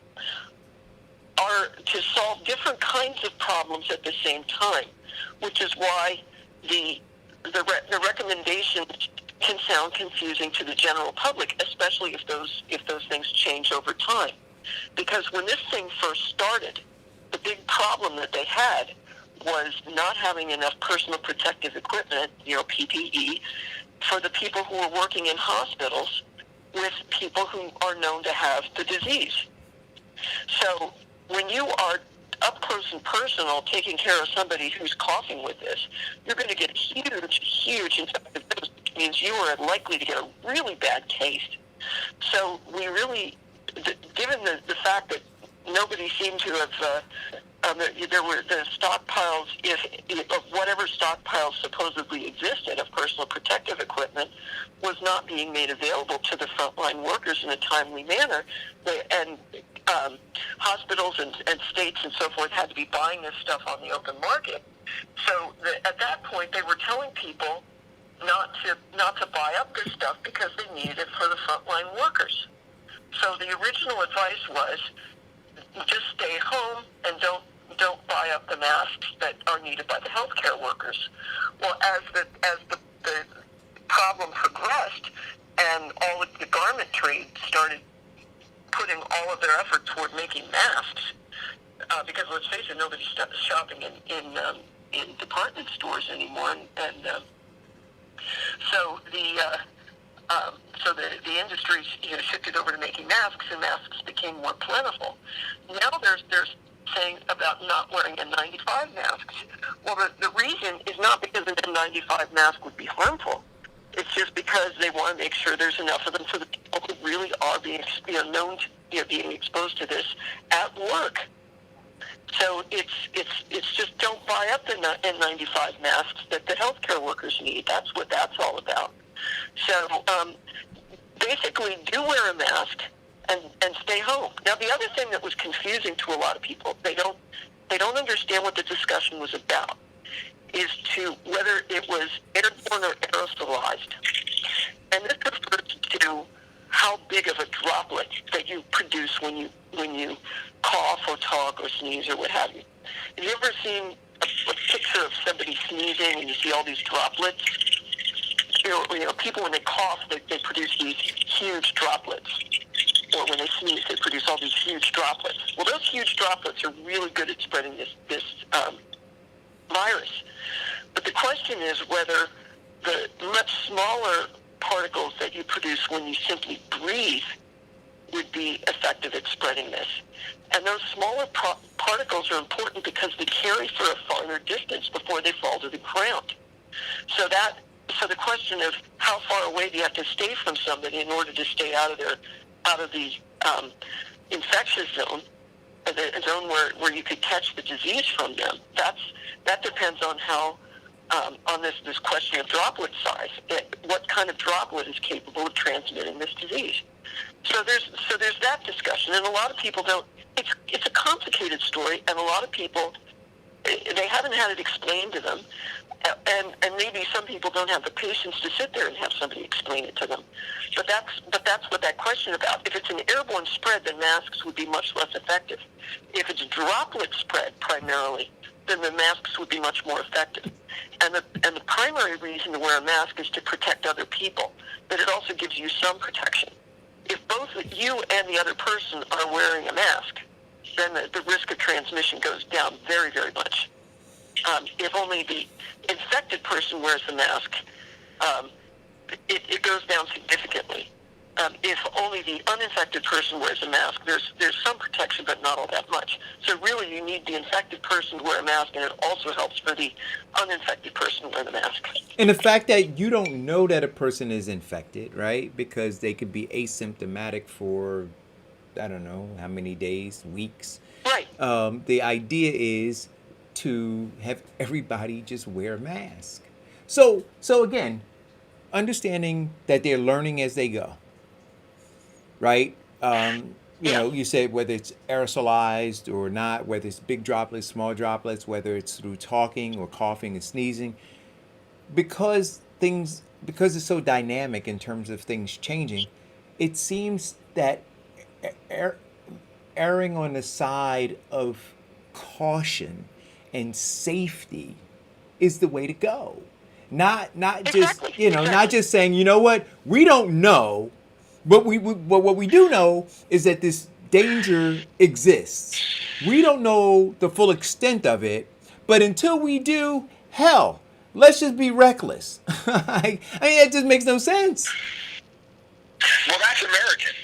are to solve different kinds of problems at the same time, which is why the recommendations can sound confusing to the general public, especially if those things change over time. Because when this thing first started, the big problem that they had was not having enough personal protective equipment, PPE, for the people who were working in hospitals with people who are known to have the disease. So when you are up close and personal taking care of somebody who's coughing with this, you're going to get huge infected dose, which means you are likely to get a really bad case. So we really, given the fact that nobody seemed to have, there were the stockpiles, of whatever stockpiles supposedly existed of personal protective equipment was not being made available to the frontline workers in a timely manner, and hospitals and states and so forth had to be buying this stuff on the open market. So at that point, they were telling people not to buy up this stuff because they needed it for the frontline workers. So the original advice was just stay home and don't buy up the masks that are needed by the healthcare workers. Well, as the problem progressed and all of the garment trade started putting all of their effort toward making masks, because let's face it, nobody's shopping in department stores anymore, and so the industry shifted over to making masks, and masks became more plentiful. Now there's saying about not wearing N95 masks. Well, the reason is not because an N95 mask would be harmful. It's just because they want to make sure there's enough of them for the people who really are being known to being exposed to this at work. So it's just don't buy up the N95 masks that the healthcare workers need. That's what that's all about. So basically, do wear a mask and stay home. Now, the other thing that was confusing to a lot of people, they don't understand what the discussion was about, is to whether it was airborne or aerosolized. And this refers to how big of a droplet that you produce when you cough or talk or sneeze or what have you. Have you ever seen a picture of somebody sneezing and you see all these droplets? People, when they cough, they produce these huge droplets. Or when they sneeze, they produce all these huge droplets. Well, those huge droplets are really good at spreading this virus. But the question is whether the much smaller particles that you produce when you simply breathe would be effective at spreading this. And those smaller particles are important because they carry for a farther distance before they fall to the ground. So the question of how far away do you have to stay from somebody in order to stay out of the infectious zone, a zone where you could catch the disease from them, that depends on how on this question of droplet size, what kind of droplet is capable of transmitting this disease. So there's that discussion, and a lot of people don't. It's a complicated story, and a lot of people they haven't had it explained to them, and maybe some people don't have the patience to sit there and have somebody explain it to them. But that's what that question about. If it's an airborne spread, then masks would be much less effective. If it's droplet spread primarily, then the masks would be much more effective. And the primary reason to wear a mask is to protect other people, but it also gives you some protection. If both you and the other person are wearing a mask, then the risk of transmission goes down very, very much. If only the infected person wears the mask, it goes down significantly. If only the uninfected person wears a mask, there's some protection, but not all that much. So really, you need the infected person to wear a mask, and it also helps for the uninfected person to wear the mask. And the fact that you don't know that a person is infected, right? Because they could be asymptomatic for, I don't know, how many days, weeks. Right. The idea is to have everybody just wear a mask. So again, understanding that they're learning as they go. Right? You know, you said whether it's aerosolized or not, whether it's big droplets, small droplets, whether it's through talking or coughing and sneezing, because it's so dynamic in terms of things changing, it seems that erring on the side of caution and safety is the way to go. not just not just saying, you know what, we don't know, but what we do know is that this danger exists. We don't know the full extent of it, but until we do, hell, let's just be reckless. I mean, it just makes no sense. Well, that's American.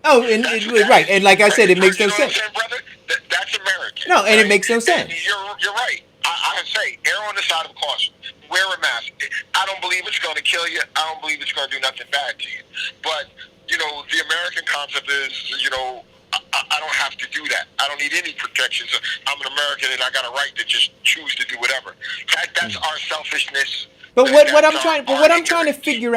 Oh, and right, and like I said, it makes no sense. Brother? That's American. No, and it makes no sense. And you're right. I say, err on the side of caution. Wear a mask. I don't believe it's going to kill you. I don't believe it's going to do nothing bad to you. But, the American concept is, I don't have to do that. I don't need any protections. I'm an American and I got a right to just choose to do whatever. That's our selfishness. But what I'm trying to figure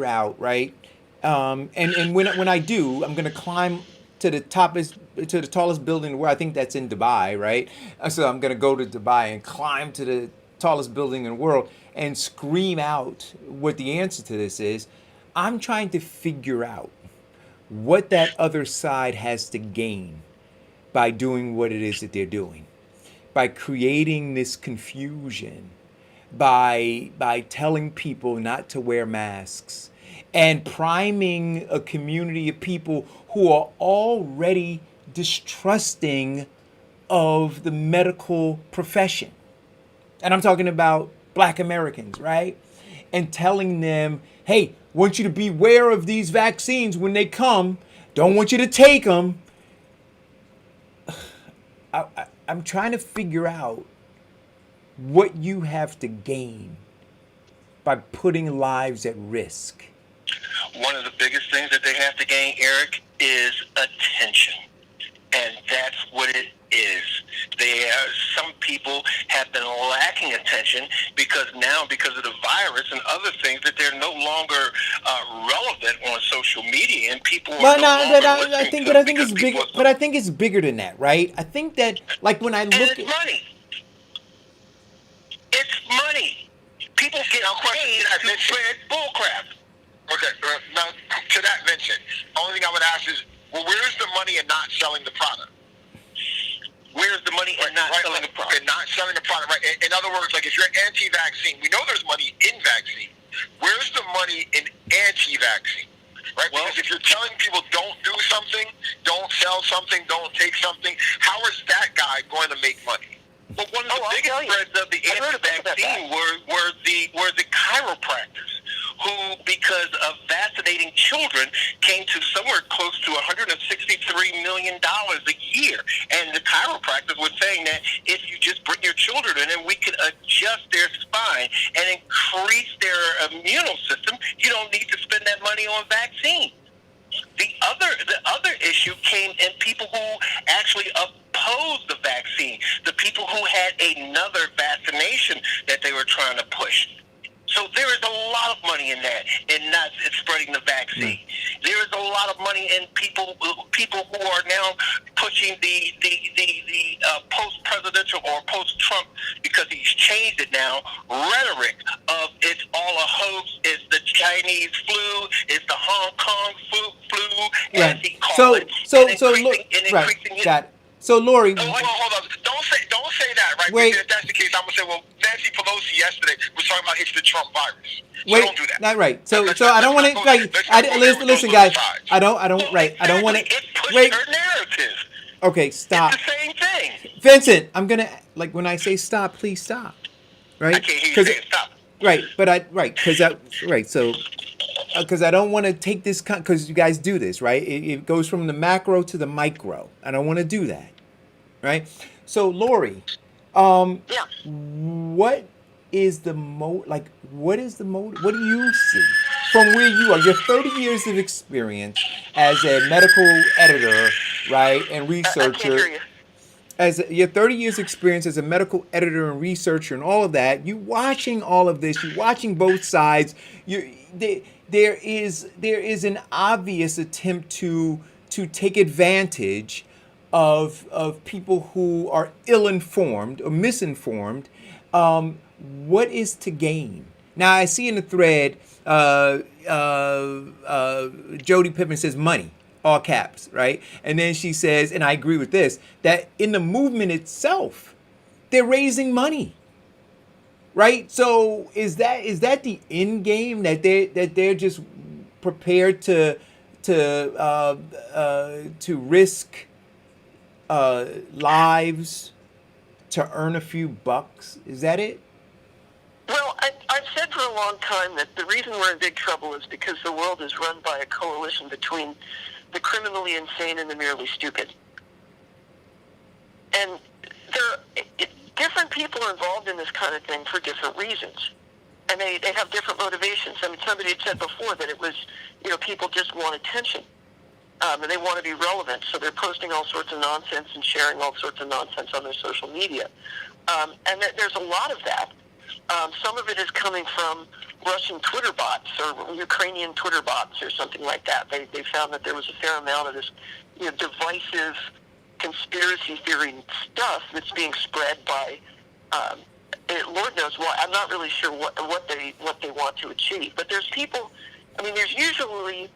out, right? And when I do, I'm gonna climb to the tallest building where I think that's in Dubai, right? So I'm gonna go to Dubai and climb to the tallest building in the world and scream out what the answer to this is. I'm trying to figure out what that other side has to gain by doing what it is that they're doing, by creating this confusion, by telling people not to wear masks, and priming a community of people who are already distrusting of the medical profession. And I'm talking about Black Americans, right? And telling them, hey, want you to beware of these vaccines when they come. Don't want you to take them. I'm trying to figure out what you have to gain by putting lives at risk. One of the biggest things that they have to gain, Eric, is attention. And that's what it is. Some people have been lacking attention because of the virus and other things, that they're no longer relevant on social media, and people are I think it's bigger than that, right? I think that, like, when I look at money. It's money. People get paid to spread bullcrap. Okay, now to that, Vincent, only thing I would ask is, well, where's the money in not selling the product? Where's the money in not selling the product? In not selling the product, right? In other words, like, if you're anti-vaccine, we know there's money in vaccine. Where's the money in anti-vaccine? Right? Because if you're telling people don't do something, don't sell something, don't take something, how is that guy going to make money? But one of the biggest threats of the anti-vaccine were the chiropractors, who, because of vaccinating children, came to somewhere close to $163 million a year. And the chiropractors were saying that if you just bring your children in and we can adjust their spine and increase their immune system, you don't need to spend that money on vaccine. The other issue came in people who actually opposed the vaccine, the people who had another vaccination that they were trying to push. So there is a lot of money in that, in not spreading the vaccine. There is a lot of money in people who are now pushing the post-presidential or post-Trump, because he's changed it now, rhetoric of it's all a hoax, it's the Chinese flu, it's the Hong Kong flu, as he called it. Got it. So, Lori, hold on. Don't say that, right? Wait. Because if that's the case, I'm gonna say, well, Nancy Pelosi yesterday was talking about it's the Trump virus. So don't do that. Not right. So I don't want to listen, guys. I don't want to. It pushed her narrative. Okay, stop. It's the same thing. Vincent, I'm gonna, like, when I say stop, please stop. Right? I can't hear you saying stop. Right, because I don't want to take this, because you guys do this, right? It goes from the macro to the micro. I don't want to do that, right? So, Lori, what is the what do you see from where you are? Your 30 years of experience as a medical editor, right, and researcher. I can't hear you. As your 30 years experience as a medical editor and researcher and all of that, you watching all of this, you watching both sides. There is an obvious attempt to take advantage of people who are ill-informed or misinformed. What is to gain? Now, I see in the thread, Jody Pittman says money, all caps, right? And then she says, and I agree with this, that in the movement itself, they're raising money. right? So is that the end game, that they're just prepared to risk lives to earn a few bucks? Is that it? Well, I've said for a long time that the reason we're in big trouble is because the world is run by a coalition between the criminally insane and the merely stupid. And different people are involved in this kind of thing for different reasons. And they have different motivations. I mean, somebody had said before that it was, people just want attention. And they want to be relevant, so they're posting all sorts of nonsense and sharing all sorts of nonsense on their social media. And there's a lot of that. Some of it is coming from Russian Twitter bots or Ukrainian Twitter bots or something like that. They found that there was a fair amount of this divisive conspiracy theory stuff that's being spread by Lord knows why. I'm not really sure what they want to achieve. But there's people. I mean, there's usually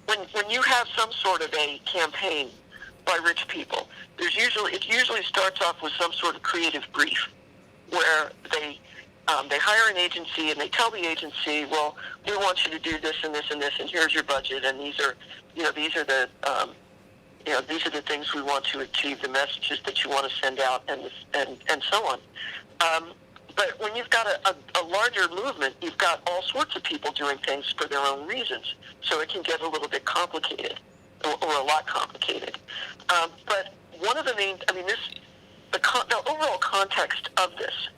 when you have some sort of a campaign by rich people, it usually starts off with some sort of creative brief, where they hire an agency and they tell the agency, well, we want you to do this and this and this, and here's your budget, and these are the things we want to achieve, the messages that you want to send out, and so on. But when you've got a larger movement, you've got all sorts of people doing things for their own reasons, so it can get a little bit complicated, or a lot complicated. But one of the main, the overall context of this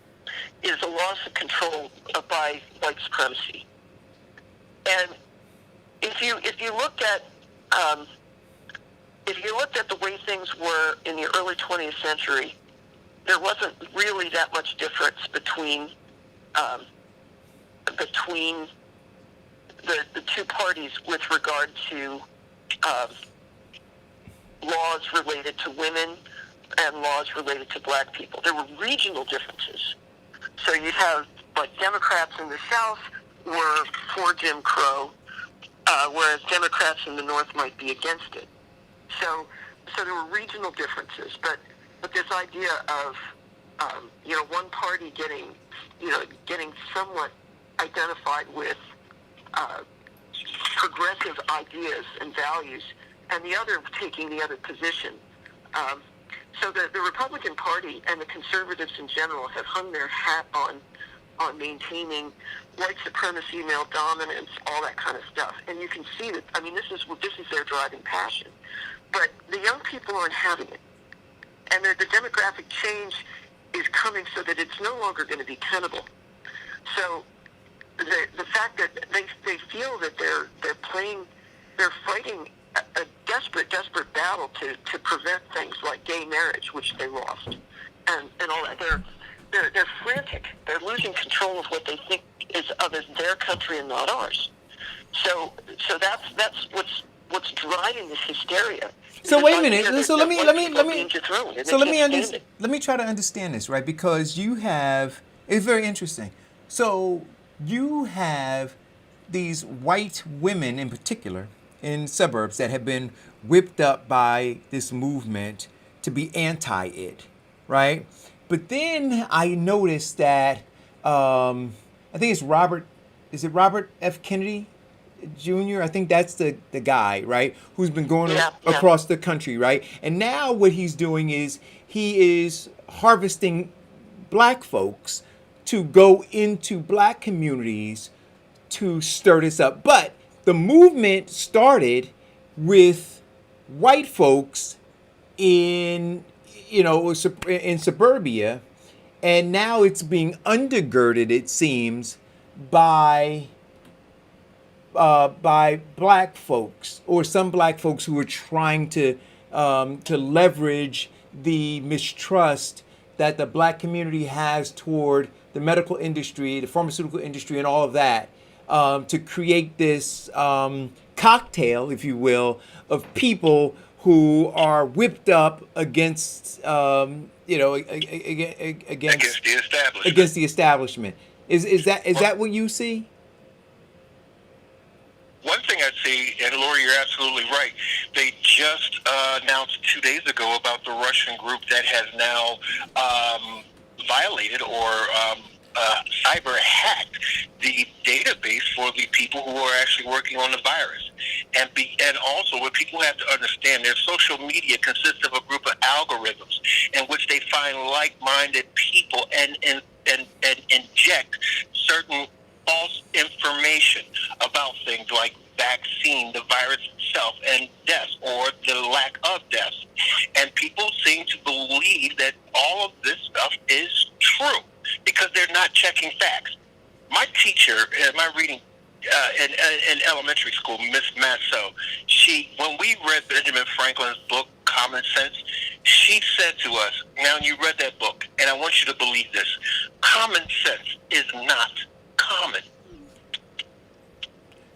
is a loss of control by white supremacy. And if you looked at the way things were in the early 20th century, there wasn't really that much difference between the two parties with regard to laws related to women and laws related to black people. There were regional differences. So you'd have, like, Democrats in the South were for Jim Crow, whereas Democrats in the North might be against it. So there were regional differences, but this idea of one party getting somewhat identified with progressive ideas and values, and the other taking the other position. So the Republican Party and the conservatives in general have hung their hat on maintaining white supremacy, male dominance, all that kind of stuff. And you can see that. I mean, this is their driving passion. But the young people aren't having it, and the demographic change is coming so that it's no longer going to be tenable. So the fact that they feel that they're fighting a desperate battle to prevent things like gay marriage, which they lost, and all that. They're frantic. They're losing control of what they think is of as their country and not ours. So that's what's driving this hysteria. So wait a minute. So let me try to understand this, right? Because it's very interesting. So you have these white women in particular in suburbs that have been whipped up by this movement to be anti-it, right? But then I noticed that I think it's Robert F. Kennedy Jr. I think that's the guy, right, who's been going across the country, right? And now what he's doing is he is harvesting black folks to go into black communities to stir this up. But the movement started with white folks in suburbia, and now it's being undergirded, it seems, by black folks, or some black folks who are trying to leverage the mistrust that the black community has toward the medical industry, the pharmaceutical industry, and all of that, to create this cocktail, if you will, of people who are whipped up against against the establishment. Is that what you see? One thing I see, and Lori, you're absolutely right. They just announced 2 days ago about the Russian group that has now, violated or cyber hacked the database for the people who are actually working on the virus. And also what people have to understand, their social media consists of a group of algorithms in which they find like-minded people and inject certain false information about things like vaccine, the virus itself, and deaths or the lack of deaths. And people seem to believe that all of this stuff is true because they're not checking facts. My teacher, my reading in elementary school, Miss Masso, when we read Benjamin Franklin's book, Common Sense, she said to us, now you read that book, and I want you to believe this, common sense is not common.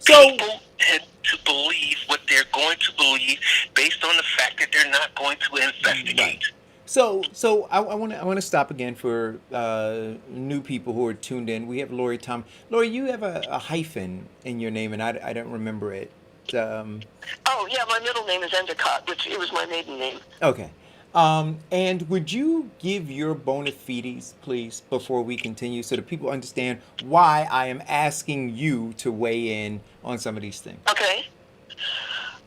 So people tend to believe what they're going to believe based on the fact that they're not going to investigate. Right. So I want to stop again for new people who are tuned in. We have Lori Tom. Lori, you have a hyphen in your name, and I don't remember it. Oh yeah, my middle name is Endicott, which it was my maiden name. Okay. And would you give your bona fides, please, before we continue, so that people understand why I am asking you to weigh in on some of these things? Okay.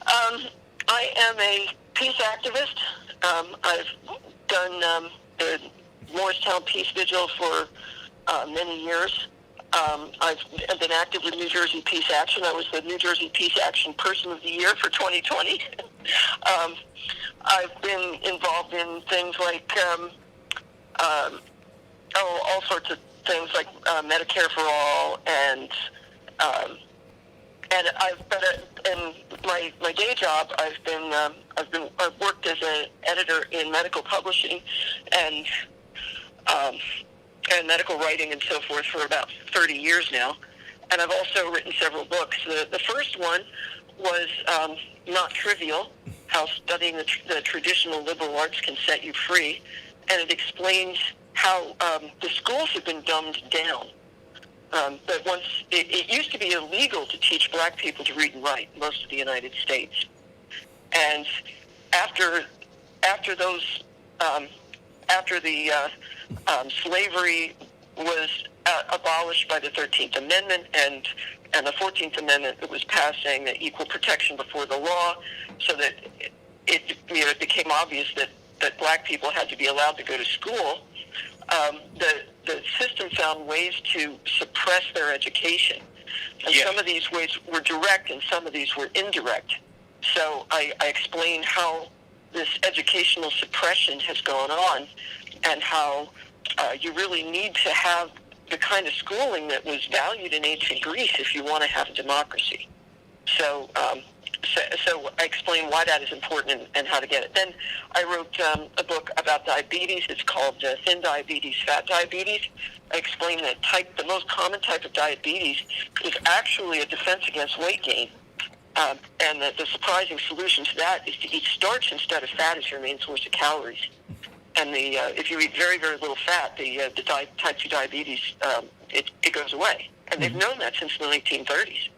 I am a peace activist. I've done the Morristown Peace Vigil for many years. I've been active with New Jersey Peace Action. I was the New Jersey Peace Action Person of the Year for 2020. I've been involved in things like, all sorts of things like Medicare for All, and in my day job, I've worked as an editor in medical publishing and medical writing and so forth for about 30 years now. And I've also written several books. The first one was Not Trivial, How Studying the Traditional Liberal Arts Can Set You Free. And it explains how the schools have been dumbed down. But once it used to be illegal to teach black people to read and write in most of the United States. And after the slavery was abolished by the 13th Amendment and the 14th Amendment that was passed saying that equal protection before the law, so that it became obvious that black people had to be allowed to go to school, the system found ways to suppress their education. And some of these ways were direct and some of these were indirect. So I explain how this educational suppression has gone on and how you really need to have the kind of schooling that was valued in ancient Greece if you want to have a democracy. So I explain why that is important and how to get it. Then I wrote a book about diabetes. It's called Thin Diabetes, Fat Diabetes. I explain that the most common type of diabetes is actually a defense against weight gain. And that the surprising solution to that is to eat starch instead of fat as your main source of calories. And if you eat very, very little fat, the type 2 diabetes, it goes away. And they've known that since the 1930s.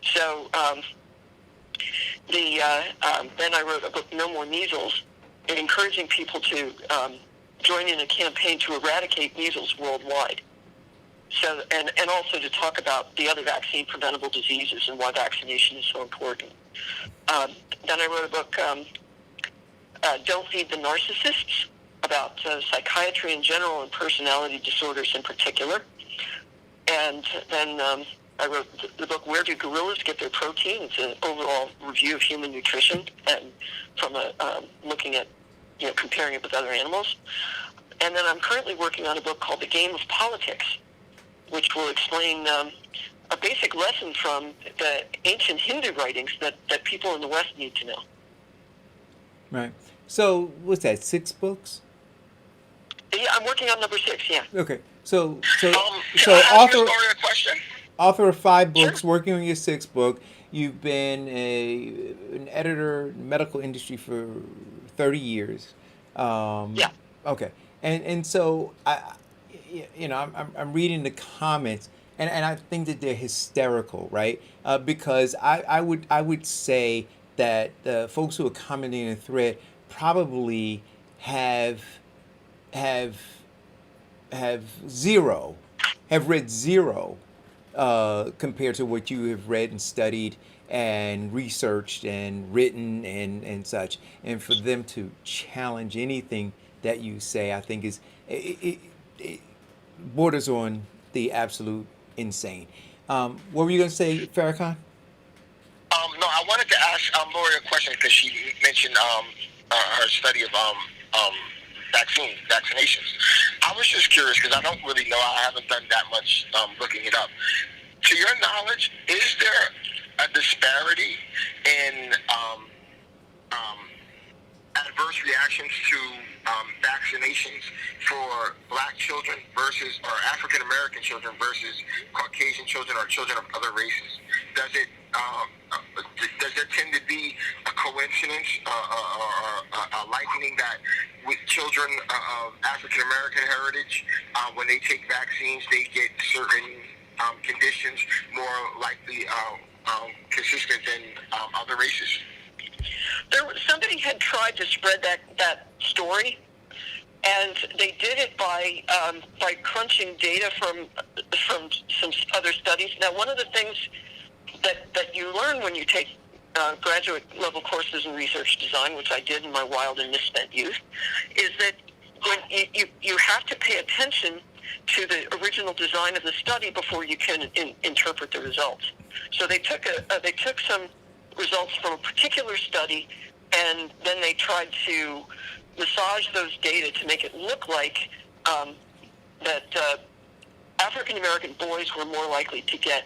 So then I wrote a book, No More Measles, encouraging people to join in a campaign to eradicate measles worldwide. So, and also to talk about the other vaccine-preventable diseases and why vaccination is so important. Then I wrote a book, Don't Feed the Narcissists, about psychiatry in general and personality disorders in particular. And then I wrote the book, Where Do Gorillas Get Their Protein? It's an overall review of human nutrition and from looking at, comparing it with other animals. And then I'm currently working on a book called The Game of Politics, which will explain a basic lesson from the ancient Hindu writings that people in the West need to know. Right. So, what's that, 6 books? Yeah, I'm working on number 6, yeah. Okay. So Question? author of 5 books, working on your 6th book. You've been an editor in the medical industry for 30 years. Yeah. Okay. And so I'm reading the comments, and I think that they're hysterical, right? Because I would say that the folks who are commenting in the thread probably have have read zero compared to what you have read and studied and researched and written and such. And for them to challenge anything that you say, I think it borders on the absolute insane. What were you going to say, Farrakhan? No, I wanted to ask Lori a question because she mentioned her study of vaccinations. I was just curious because I don't really know. I haven't done that much looking it up. To your knowledge, is there a disparity in adverse reactions to vaccinations for Black children versus, or African American children versus Caucasian children or children of other races? Does there tend to be a coincidence or a likening that with children of African American heritage, when they take vaccines, they get certain conditions more likely consistent than other races? Somebody had tried to spread that story, and they did it by crunching data from some other studies. Now, one of the things that you learn when you take graduate level courses in research design, which I did in my wild and misspent youth, is that when you have to pay attention to the original design of the study before you can interpret the results. So they took some results from a particular study, and then they tried to massage those data to make it look like that African American boys were more likely to get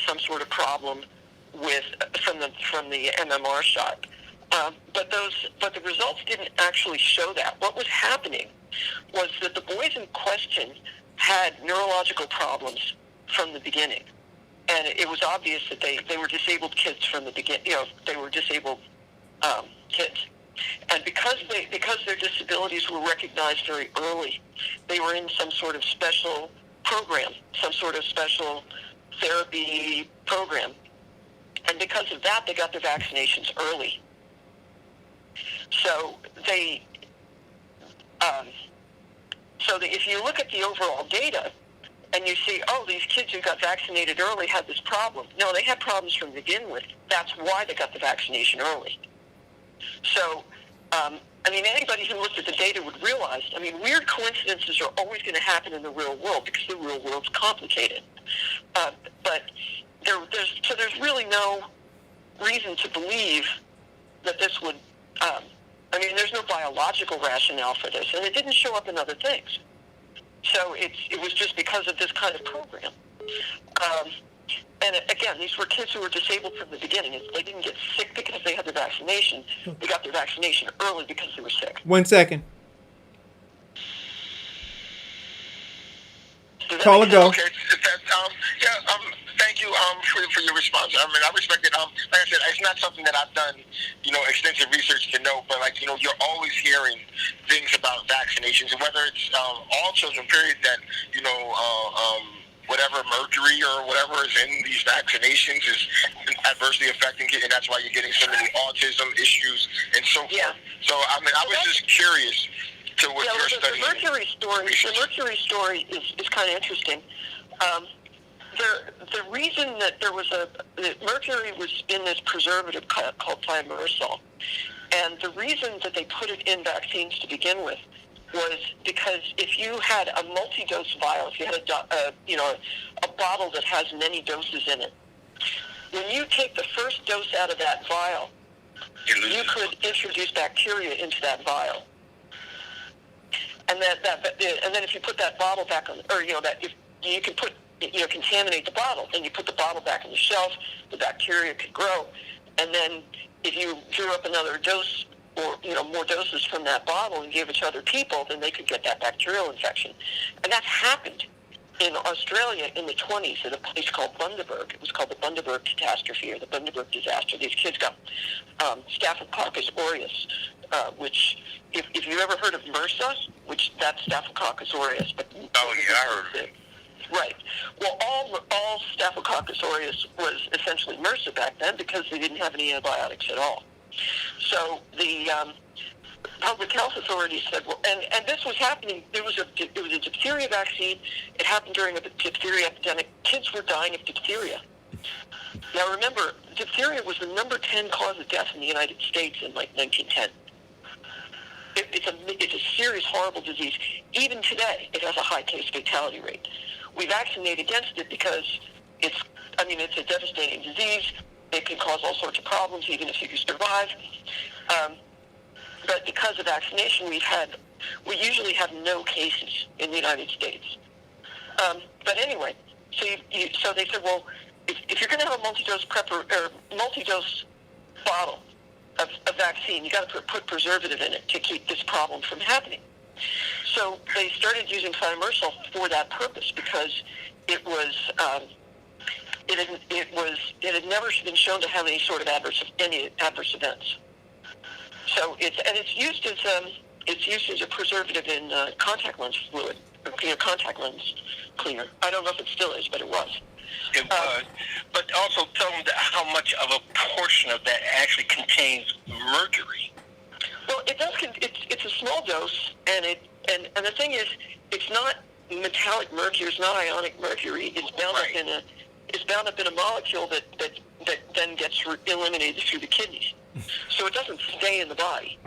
some sort of problem from the MMR shot. But the results didn't actually show that. What was happening was that the boys in question had neurological problems from the beginning. And it was obvious that they were disabled kids from the beginning. They were disabled kids, and because their disabilities were recognized very early, they were in some sort of special program, some sort of special therapy program, and because of that, they got their vaccinations early. So if you look at the overall data, and you see, oh, these kids who got vaccinated early had this problem. No, they had problems from the begin with. That's why they got the vaccination early. So, anybody who looked at the data would realize, weird coincidences are always going to happen in the real world because the real world's complicated. But there's really no reason to believe that this would, there's no biological rationale for this, and it didn't show up in other things. So it was just because of this kind of program. And again, these were kids who were disabled from the beginning. They didn't get sick because they had their vaccination. They got their vaccination early because they were sick. 1 second. Caller, go. Okay. Thank you for your response. I respect it. Like I said, it's not something that I've done, extensive research to know, but you're always hearing things about vaccinations, and whether it's all children, period, that whatever mercury or whatever is in these vaccinations is adversely affecting kids, and that's why you're getting so many autism issues and so forth. Yeah. So I was just curious to what you're studying. The mercury story is kind of interesting. The reason that mercury was in this preservative called thimerosal, and the reason that they put it in vaccines to begin with was because if you had a multi-dose vial, if you had a bottle that has many doses in it, when you take the first dose out of that vial, you could introduce bacteria into that vial. And then if you put that bottle back on, or if you can put, contaminate the bottle, and you put the bottle back on the shelf, the bacteria could grow, and then if you drew up another dose or more doses from that bottle and gave it to other people, then they could get that bacterial infection. And that happened in Australia in the 1920s at a place called Bundaberg. It was called the Bundaberg catastrophe or the Bundaberg disaster. These kids got Staphylococcus aureus, which, if you ever heard of MRSA, which that's Staphylococcus aureus. But, oh, yeah, I heard of it. Right. Well, all Staphylococcus aureus was essentially MRSA back then because they didn't have any antibiotics at all. So public health authorities said, well, and this was happening. It was a diphtheria vaccine. It happened during a diphtheria epidemic. Kids were dying of diphtheria. Now remember, diphtheria was the number 10 cause of death in the United States in like 1910. It's a serious, horrible disease. Even today, it has a high case fatality rate. We vaccinate against it because it's a devastating disease. It can cause all sorts of problems, even if you survive. But because of vaccination, we usually have no cases in the United States. But anyway, so they said, well, if you're going to have a multi-dose multi-dose bottle of vaccine, you got to put preservative in it to keep this problem from happening. So they started using thimerosal for that purpose because it had never been shown to have any sort of adverse events. So it's used as a preservative in contact lens fluid, contact lens cleaner. I don't know if it still is, but it was. It was, but also tell them how much of a portion of that actually contains mercury. Well, it does. It's a small dose, and the thing is, it's not metallic mercury. It's not ionic mercury. It's bound up in a molecule that then gets eliminated through the kidneys. So it doesn't stay in the body.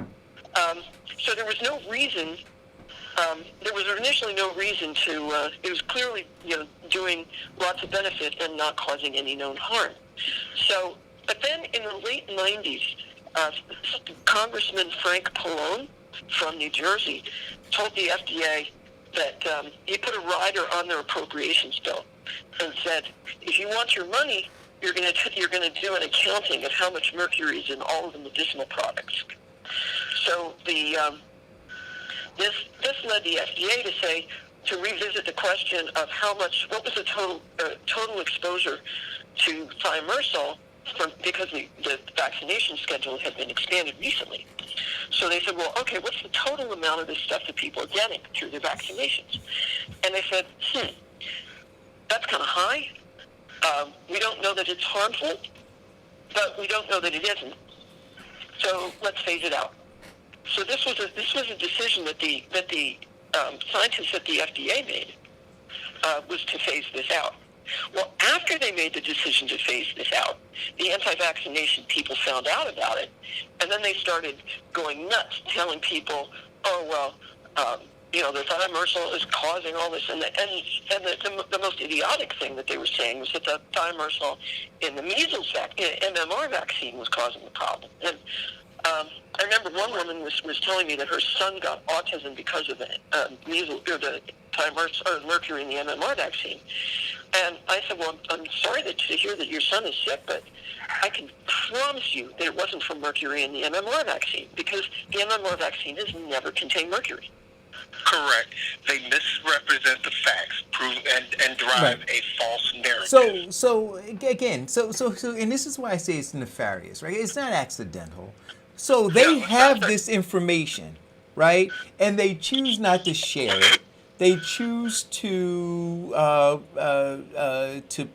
So there was no reason. There was initially no reason to. It was clearly, doing lots of benefit and not causing any known harm. So, but then in the late 90s, Congressman Frank Pallone from New Jersey told the FDA that he put a rider on their appropriations bill and said, if you want your money, you're going to do an accounting of how much mercury is in all of the medicinal products. So this led the FDA to revisit the question of what was the total exposure to thimerosal because the vaccination schedule had been expanded recently. So they said, well, okay, what's the total amount of this stuff that people are getting through their vaccinations? And they said, that's kind of high. We don't know that it's harmful, but we don't know that it isn't. So let's phase it out. So this was a decision that the scientists at the FDA made was to phase this out. Well, after they made the decision to phase this out, the anti-vaccination people found out about it, and then they started going nuts, telling people, "Oh well, the thimerosal is causing all this," and the most idiotic thing that they were saying was that the thimerosal in the measles MMR vaccine was causing the problem. And I remember one woman was telling me that her son got autism because of the measles or the thimerosal or mercury in the MMR vaccine. And I said, well, I'm sorry to hear that your son is sick, but I can promise you that it wasn't from mercury in the MMR vaccine, because the MMR vaccine has never contained mercury. Correct. They misrepresent the facts, prove and drive a false narrative. So again, and this is why I say it's nefarious, right? It's not accidental. So they have this information, right? And they choose not to share it. They choose to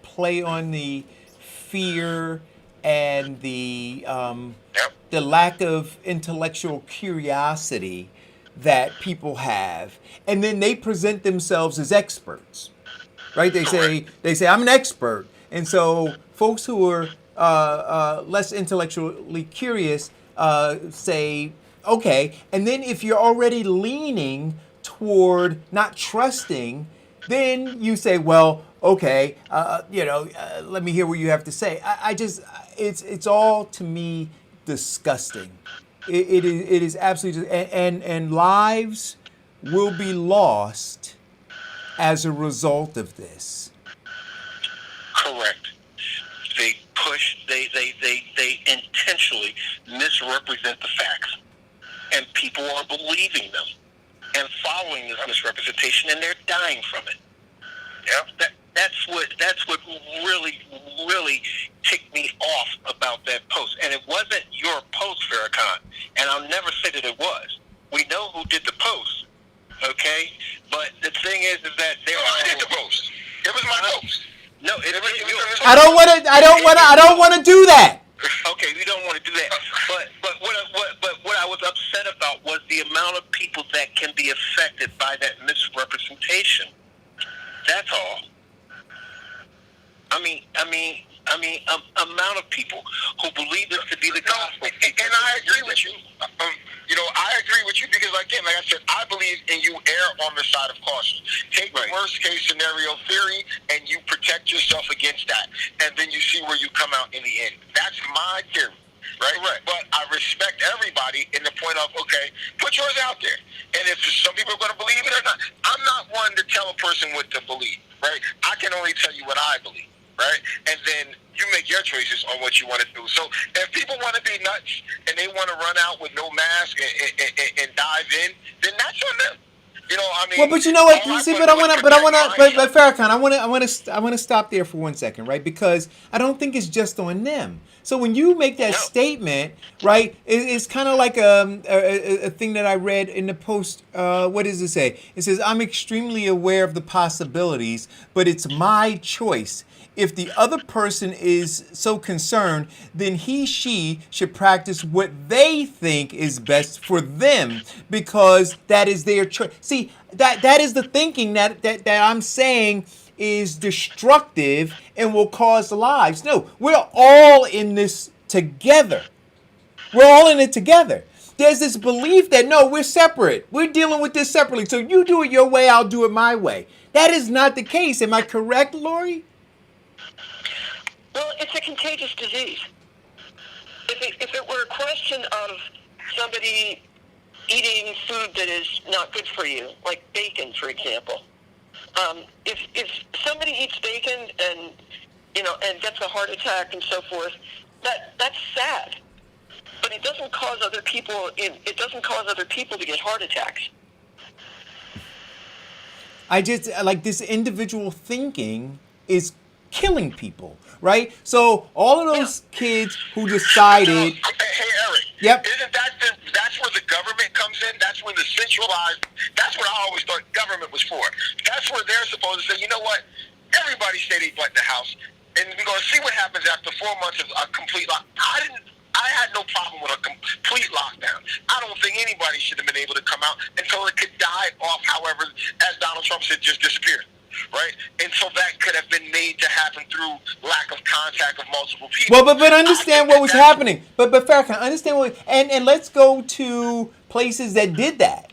play on the fear and the lack of intellectual curiosity that people have, and then they present themselves as experts, right? They say I'm an expert, and so folks who are less intellectually curious say okay, and then if you're already leaning toward not trusting, then you say, well, okay, let me hear what you have to say. It's all, to me, disgusting. It is absolutely, and lives will be lost as a result of this. Correct. They intentionally misrepresent the facts, and people are believing them and following this misrepresentation, and they're dying from it. Yeah, that's what really ticked me off about that post. And it wasn't your post, Farrakhan, and I'll never say that it was. We know who did the post, okay? But the thing is that I did the post. It was my post. No, I don't want to do that. Okay, we don't want to do that. But what I was upset about was the the amount of people that can be affected by that misrepresentation. That's all. Amount of people who believe this to be the gospel. And I agree with you. I agree with you because, again, like I said, I believe in you err on the side of caution. Take the worst case scenario theory and you protect yourself against that. And then you see where you come out in the end. That's my theory. Right? But I respect everybody in the point of, okay, put yours out there. And if some people are going to believe it or not, I'm not one to tell a person what to believe, right? I can only tell you what I believe, right? And then you make your choices on what you want to do. So if people want to be nuts and they want to run out with no mask and dive in, then that's on them. Well, but you know what? You see, but Farrakhan, I want to stop there for 1 second, right? Because I don't think it's just on them. So when you make that statement, right, it's kind of like a thing that I read in the Post. What does it say? It says, "I'm extremely aware of the possibilities, but it's my choice. If the other person is so concerned, then she should practice what they think is best for them because that is their choice." See, that is the thinking that I'm saying is destructive and will cause lives. No, we're all in this together. We're all in it together. There's this belief that, no, we're separate. We're dealing with this separately. So you do it your way, I'll do it my way. That is not the case. Am I correct, Lori? Well, it's a contagious disease. If it were a question of somebody eating food that is not good for you, like bacon, for example, if somebody eats bacon and gets a heart attack and so forth, that's sad. But it doesn't cause other people. It doesn't cause other people to get heart attacks. I just like this individual thinking is killing people, right? So all of those kids who decided, hey Eric, yep, isn't that's where the government comes in? That's where the centralized. That's what I always thought government was for. That's where they're supposed to say, you know what? Everybody stay their butt in the house, and we're going to see what happens after 4 months of a complete lock. I had no problem with a complete lockdown. I don't think anybody should have been able to come out until it could die off, however, as Donald Trump said, just disappeared. Right? And so that could have been made to happen through lack of contact of multiple people. Well, but understand what was happening. But Farrakhan, understand what, and let's go to places that did that.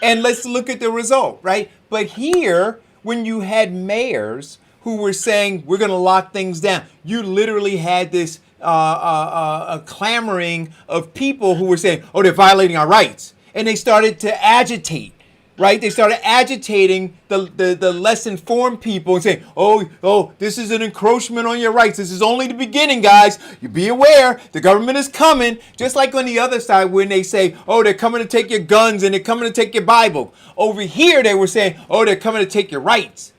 And let's look at the result, right? But here, when you had mayors who were saying, we're going to lock things down, you literally had this a clamoring of people who were saying, oh, they're violating our rights. And they started to agitate. Right? They started agitating the less informed people and saying, oh, this is an encroachment on your rights. This is only the beginning, guys. You be aware. The government is coming. Just like on the other side when they say, oh, they're coming to take your guns and they're coming to take your Bible. Over here, they were saying, oh, they're coming to take your rights.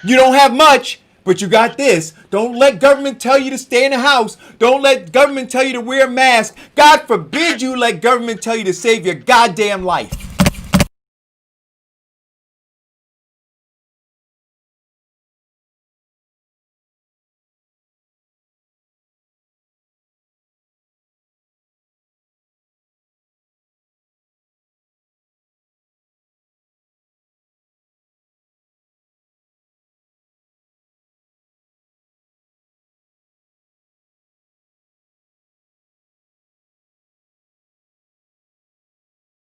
You don't have much, but you got this. Don't let government tell you to stay in the house. Don't let government tell you to wear a mask. God forbid you let government tell you to save your goddamn life.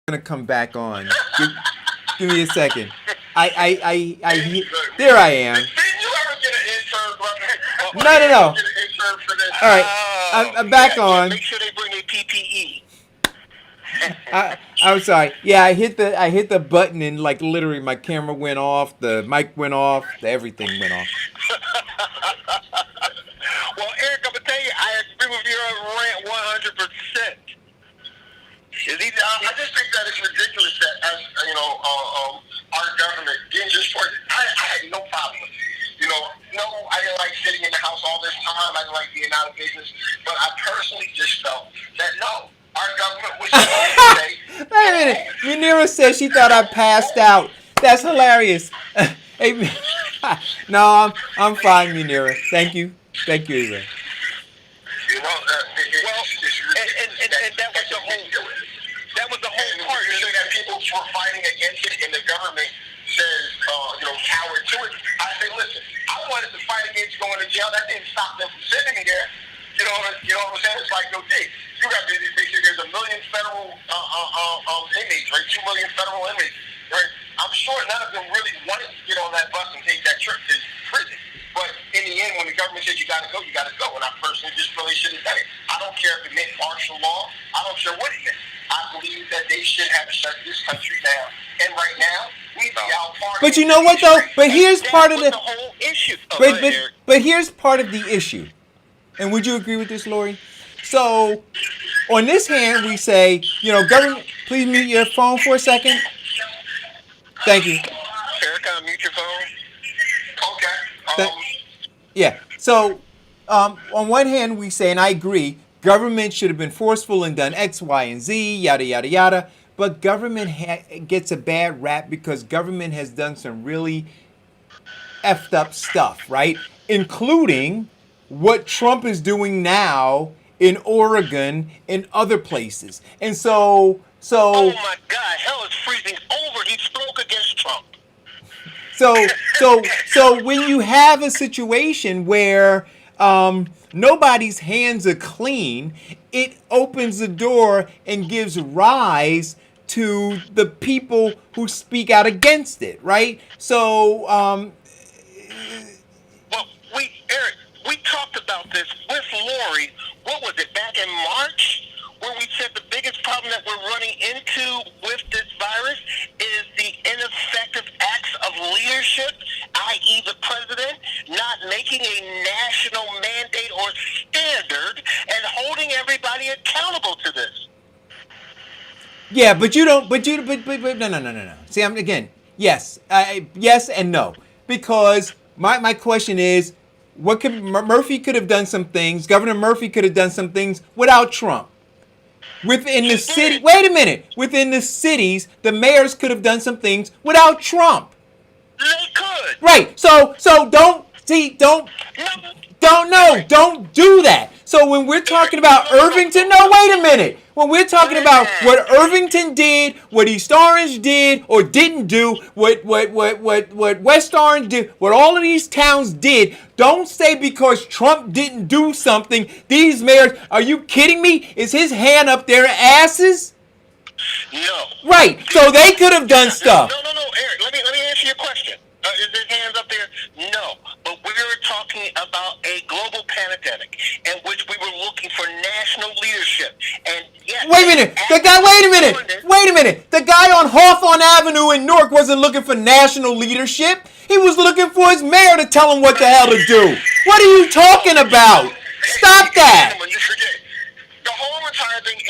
Gonna come back on. Give me a second. There I am. Didn't you ever get an intern, brother? No. Get an intern for this? All right, I'm back on. Make sure they bring their PPE. I'm sorry. Yeah, I hit the button and like literally my camera went off, the mic went off, everything went off. Well, Eric, I'm gonna tell you, I agree with your rant 100%. I just think that it's ridiculous that, as our government didn't just for it. I had no problem with it. No, I didn't like sitting in the house all this time. I didn't like being out of business. But I personally just felt that no, our government was supposed to say. Wait a minute. Munira says she thought I passed out. That's hilarious. Hey, no, I'm fine, Munira. Thank you, Eva. And that was the whole part. which were fighting against it, and the government says, cower to it. I say, listen, I wanted to fight against going to jail. That didn't stop them from sending me there. You know what I'm saying? It's like, you got basically there's 1 million federal inmates, right? 2 million federal inmates, right? I'm sure none of them really wanted to get on that bus and take that trip to prison. But in the end, when the government says you got to go, you got to go. And I personally just really should have done it. I don't care if it meant martial law. I don't care what it meant. I believe that they should have shut this country down. And right now, we be out partying. But you know what though? But here's part of the whole issue. But here's part of the issue. And would you agree with this, Lori? So, on this hand, we say, government, please mute your phone for a second. Thank you. Erica, mute your phone. Okay. Yeah. So, on one hand, we say, and I agree, government should have been forceful and done X, Y, and Z, yada, yada, yada. But government gets a bad rap because government has done some really effed up stuff, right? Including what Trump is doing now in Oregon and other places. And so oh my God, hell is freezing over. He spoke against Trump. So when you have a situation where nobody's hands are clean, it opens the door and gives rise to the people who speak out against it, right? So, Eric, we talked about this with Lori, what was it, back in March, where we said the biggest problem that we're running into with this virus is the ineffective acts of leadership, i.e. the president, not making a national mandate or standard and holding everybody accountable to this. Yeah, but no. See, yes, yes and no. Because my question is, Murphy could have done some things, Governor Murphy could have done some things without Trump. Within the city, wait a minute, within the cities, the mayors could have done some things without Trump. They could. Right, so don't do that. So when we're talking about Irvington, no, wait a minute. When we're talking about what Irvington did, what East Orange did or didn't do, what West Orange did, what all of these towns did, don't say because Trump didn't do something, these mayors, are you kidding me? Is his hand up their asses? No. Right, so they could have done stuff. No, Eric, let me answer your question. Is his hands up there? No. But we were talking about a global pandemic in which we were looking for national leadership. And yes, wait a minute. The guy on Hawthorne Avenue in Newark wasn't looking for national leadership. He was looking for his mayor to tell him what the hell to do. What are you talking about? Stop that. You forget. The whole entire thing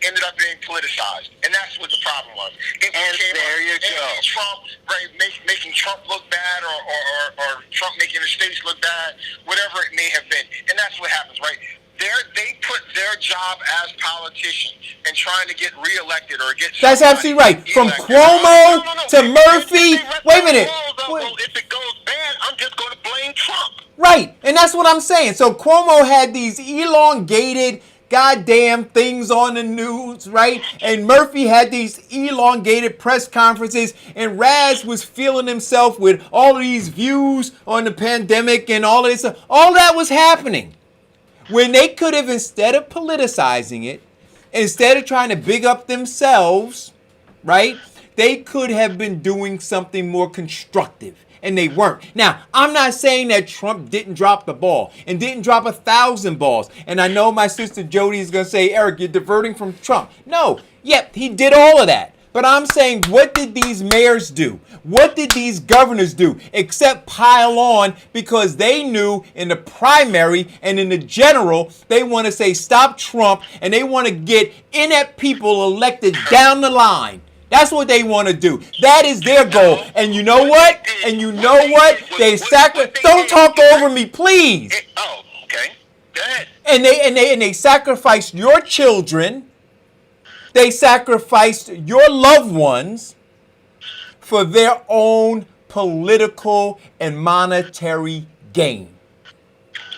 ended up being politicized, and that's what the problem was. There you go. Trump, right, making Trump look bad, or Trump making the states look bad, whatever it may have been, and that's what happens, right? They put their job as politicians and trying to get reelected or get. That's absolutely right. From Cuomo to Murphy. Wait a minute. If it goes bad, I'm just going to blame Trump. Right, and that's what I'm saying. So Cuomo had these elongated goddamn things on the news, right? And Murphy had these elongated press conferences, and Raz was feeling himself with all of these views on the pandemic and all of this. All that was happening when they could have, instead of politicizing it, instead of trying to big up themselves, right? They could have been doing something more constructive. And they weren't. Now, I'm not saying that Trump didn't drop the ball and didn't drop 1,000 balls. And I know my sister Jody is going to say, Eric, you're diverting from Trump. No, yep, he did all of that. But I'm saying, what did these mayors do? What did these governors do? Except pile on because they knew in the primary and in the general, they want to say stop Trump and they want to get inept people elected down the line. That's what they want to do. That is their goal. And you know what? They don't talk over me, please. Oh, okay. Go ahead. And they sacrificed your children. They sacrificed your loved ones for their own political and monetary gain.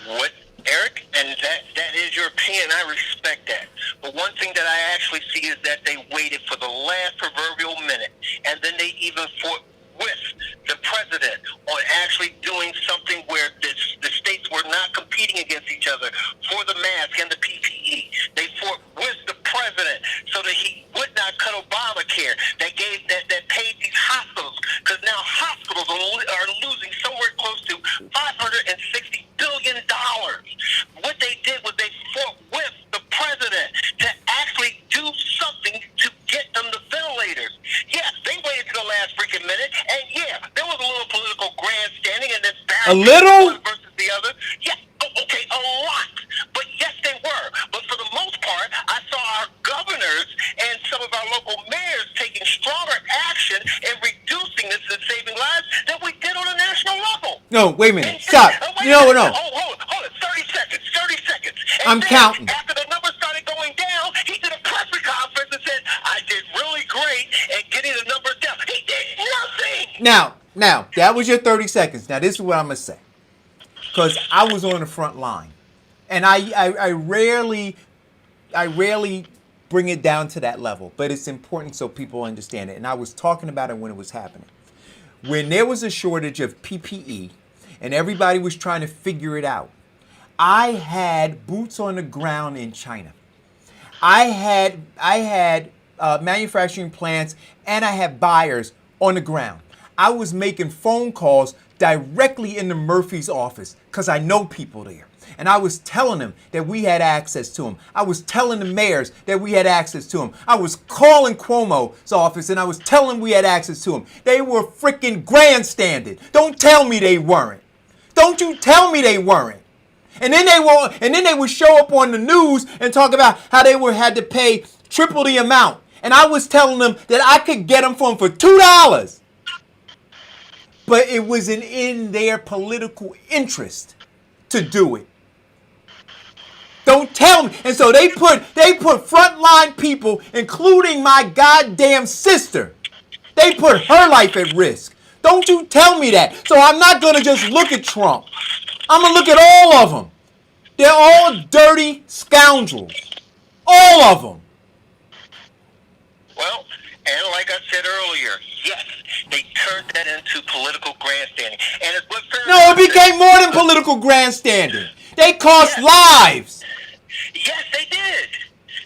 What, Eric? And that is your opinion. I respect that. But one thing that I actually see is that they waited for the last proverbial minute, and then they even fought with the president on actually doing something where the states were not competing against each other for the mask and the PPE. They fought with the president so that he would not cut Obamacare. That paid these hospitals, because now hospitals are losing somewhere close to $560 billion. What they did was they fought with the president to actually do something to get them the ventilators. Yes, they waited to the last freaking minute, and yeah, there was a little political grandstanding and then a little one versus the other. Yeah, okay, a lot. But yes, they were. But for the most part, I saw our governors and some of our local mayors taking stronger action in reducing this and saving lives than we did on a national level. No, wait a minute. Stop. No. Hold it. 30 seconds. And I'm counting. After the numbers started going down, he did a press conference and said, I did really great at getting the numbers down. He did nothing. Now, that was your 30 seconds. Now, this is what I'm going to say. Because I was on the front line. And I rarely bring it down to that level. But it's important so people understand it. And I was talking about it when it was happening. When there was a shortage of PPE and everybody was trying to figure it out, I had boots on the ground in China. I had manufacturing plants and I had buyers on the ground. I was making phone calls directly into Murphy's office because I know people there. And I was telling them that we had access to them. I was telling the mayors that we had access to them. I was calling Cuomo's office and I was telling them we had access to them. They were freaking grandstanding. Don't tell me they weren't. Don't you tell me they weren't. And then they would show up on the news and talk about how they had to pay triple the amount. And I was telling them that I could get them for $2. But it wasn't in their political interest to do it. Don't tell me. And so they put frontline people, including my goddamn sister. They put her life at risk. Don't you tell me that. So I'm not going to just look at Trump. I'm going to look at all of them. They're all dirty scoundrels. All of them. Well, and like I said earlier, yes, they turned that into political grandstanding. And it's what no, it became more than political grandstanding. They cost lives. Yes, they did.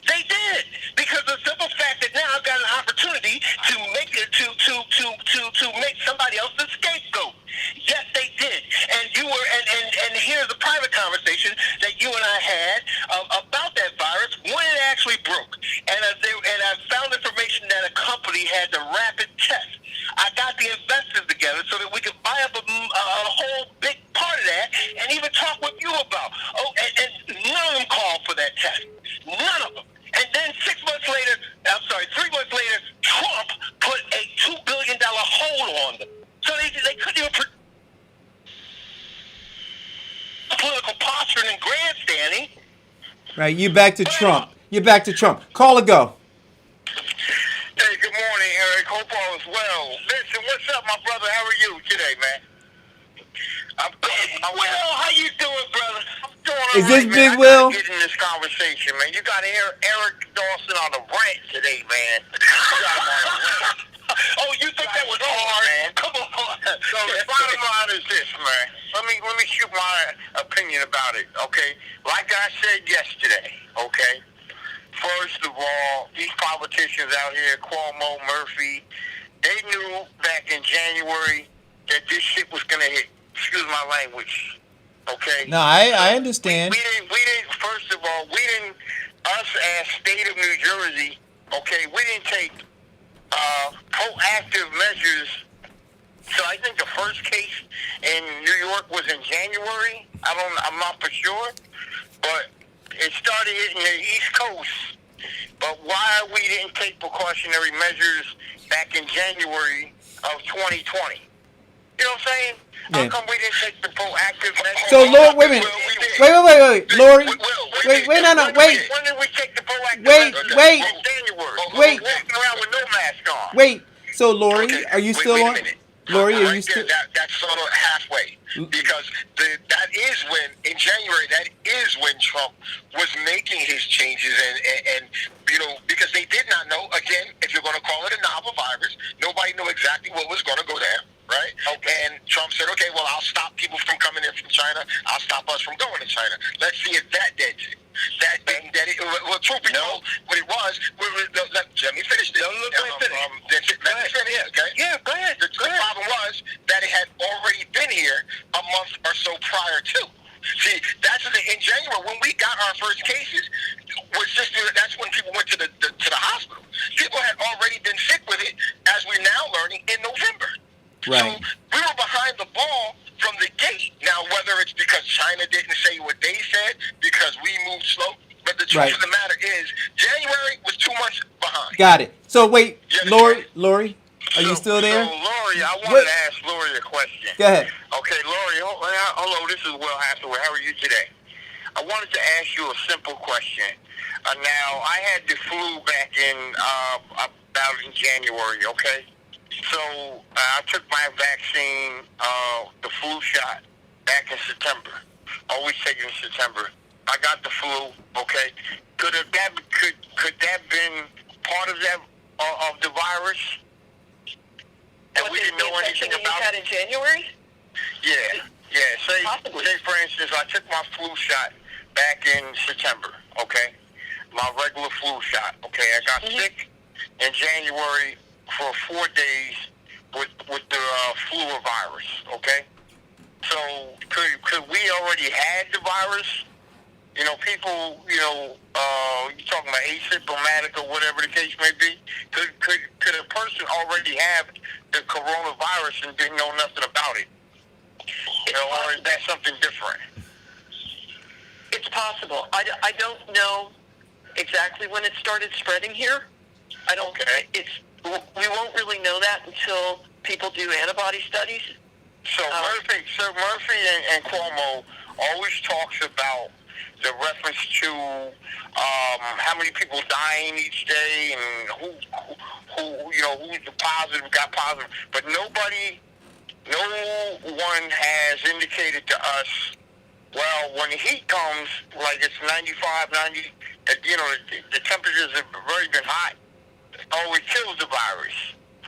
They did. Because the simple fact that now I've got an opportunity to make it to make somebody else the scapegoat. Yes, they did. And you were and here's a private conversation that you and I had about that virus when it actually broke. And I found information that a company had the rapid test. I got the investors together so that we could buy up a whole big part of that and even talk with you about. Oh, and none of them called for that test. None of them. And then 3 months later, Trump put a $2 billion hold on them. So they couldn't even political posturing and grandstanding. Right, you back to Trump. You're back to Trump. Call or go. Hey, good morning, Eric. Hope all is well. Listen, what's up, my brother? How are you today, man? I'm good. Will, how you doing, brother? I'm doing all Is this right, Big man. Will? I gotta get in this conversation, man. You got to hear Eric Dawson on the rant today, man. Oh, you think that was hard? Man. Come on. So the bottom line is this, man. Let me shoot my opinion about it, okay? Like I said yesterday, okay? First of all, these politicians out here, Cuomo, Murphy, they knew back in January that this shit was gonna hit. Excuse my language, okay? No, I understand. We didn't. First of all, us as state of New Jersey, okay, we didn't take proactive measures. So I think the first case in New York was in January. I'm not for sure, but it started hitting the East Coast. But why we didn't take precautionary measures back in January of 2020? You know what I'm saying? Yeah. How come we didn't take the proactive measures? So, Lord, wait a minute. Wait, Lori. Wait, no. Wait. When did we take the proactive Wait. January. Wait. Walking around with no mask on. Wait. So, Lori, are you still on? Lori, are you still? That's sort of halfway. because that is when, in January, that is when Trump was making his changes, and because they did not know, again, if you're going to call it a novel virus, nobody knew exactly what was going to go there, right? Okay. And Trump said, okay, well, I'll stop people from coming in from China. I'll stop us from going to China. Let's see if that did it. Well, truth be told, what it was, let me finish this. Let me finish, okay? Yeah, go ahead. The problem was that it had already been here a month or so prior to. See, that's in January when we got our first cases. That's when people went to the hospital. People had already been sick with it, as we're now learning, in November. Right. So we were behind the ball from the gate. Now, whether it's because China didn't say what they said, because we moved slow, but the truth of the matter is, January was 2 months behind. Got it. So wait, Lori, are you still there? So Lori, I wanted to ask Lori a question. Go ahead. Okay, Lori, hello, this is Will Hathaway. How are you today? I wanted to ask you a simple question. Now, I had the flu back about in January, okay? So I took my vaccine, the flu shot, back in September. Always take it in September. I got the flu, okay? Could that been part of that of the virus? And we didn't know anything about you had in January? Yeah. Say for instance, I took my flu shot back in September, okay? My regular flu shot, okay? I got sick in January for 4 days with the flu virus, okay? So could we already had the virus? People, you're talking about asymptomatic or whatever the case may be. Could a person already have the coronavirus and didn't know nothing about it? Or is that something different? It's possible. I don't know exactly when it started spreading here. I don't. Okay. We won't really know that until people do antibody studies. So Murphy and Cuomo always talks about the reference to how many people dying each day and who's the positive, got positive, but no one has indicated to us. Well, when the heat comes, like it's 95, 90, the temperatures have already been hot. Oh, it kills the virus.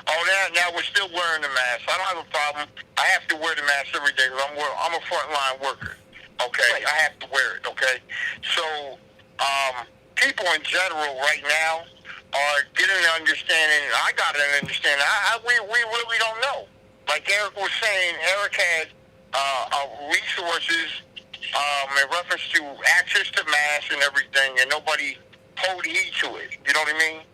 Oh, now we're still wearing the mask. I don't have a problem. I have to wear the mask every day because I'm a frontline worker. Okay, I have to wear it. Okay, so people in general right now are getting an understanding. I got an understanding. We really don't know. Like Eric was saying, Eric had resources in reference to access to masks and everything, and nobody hold heed to it. You know what I mean?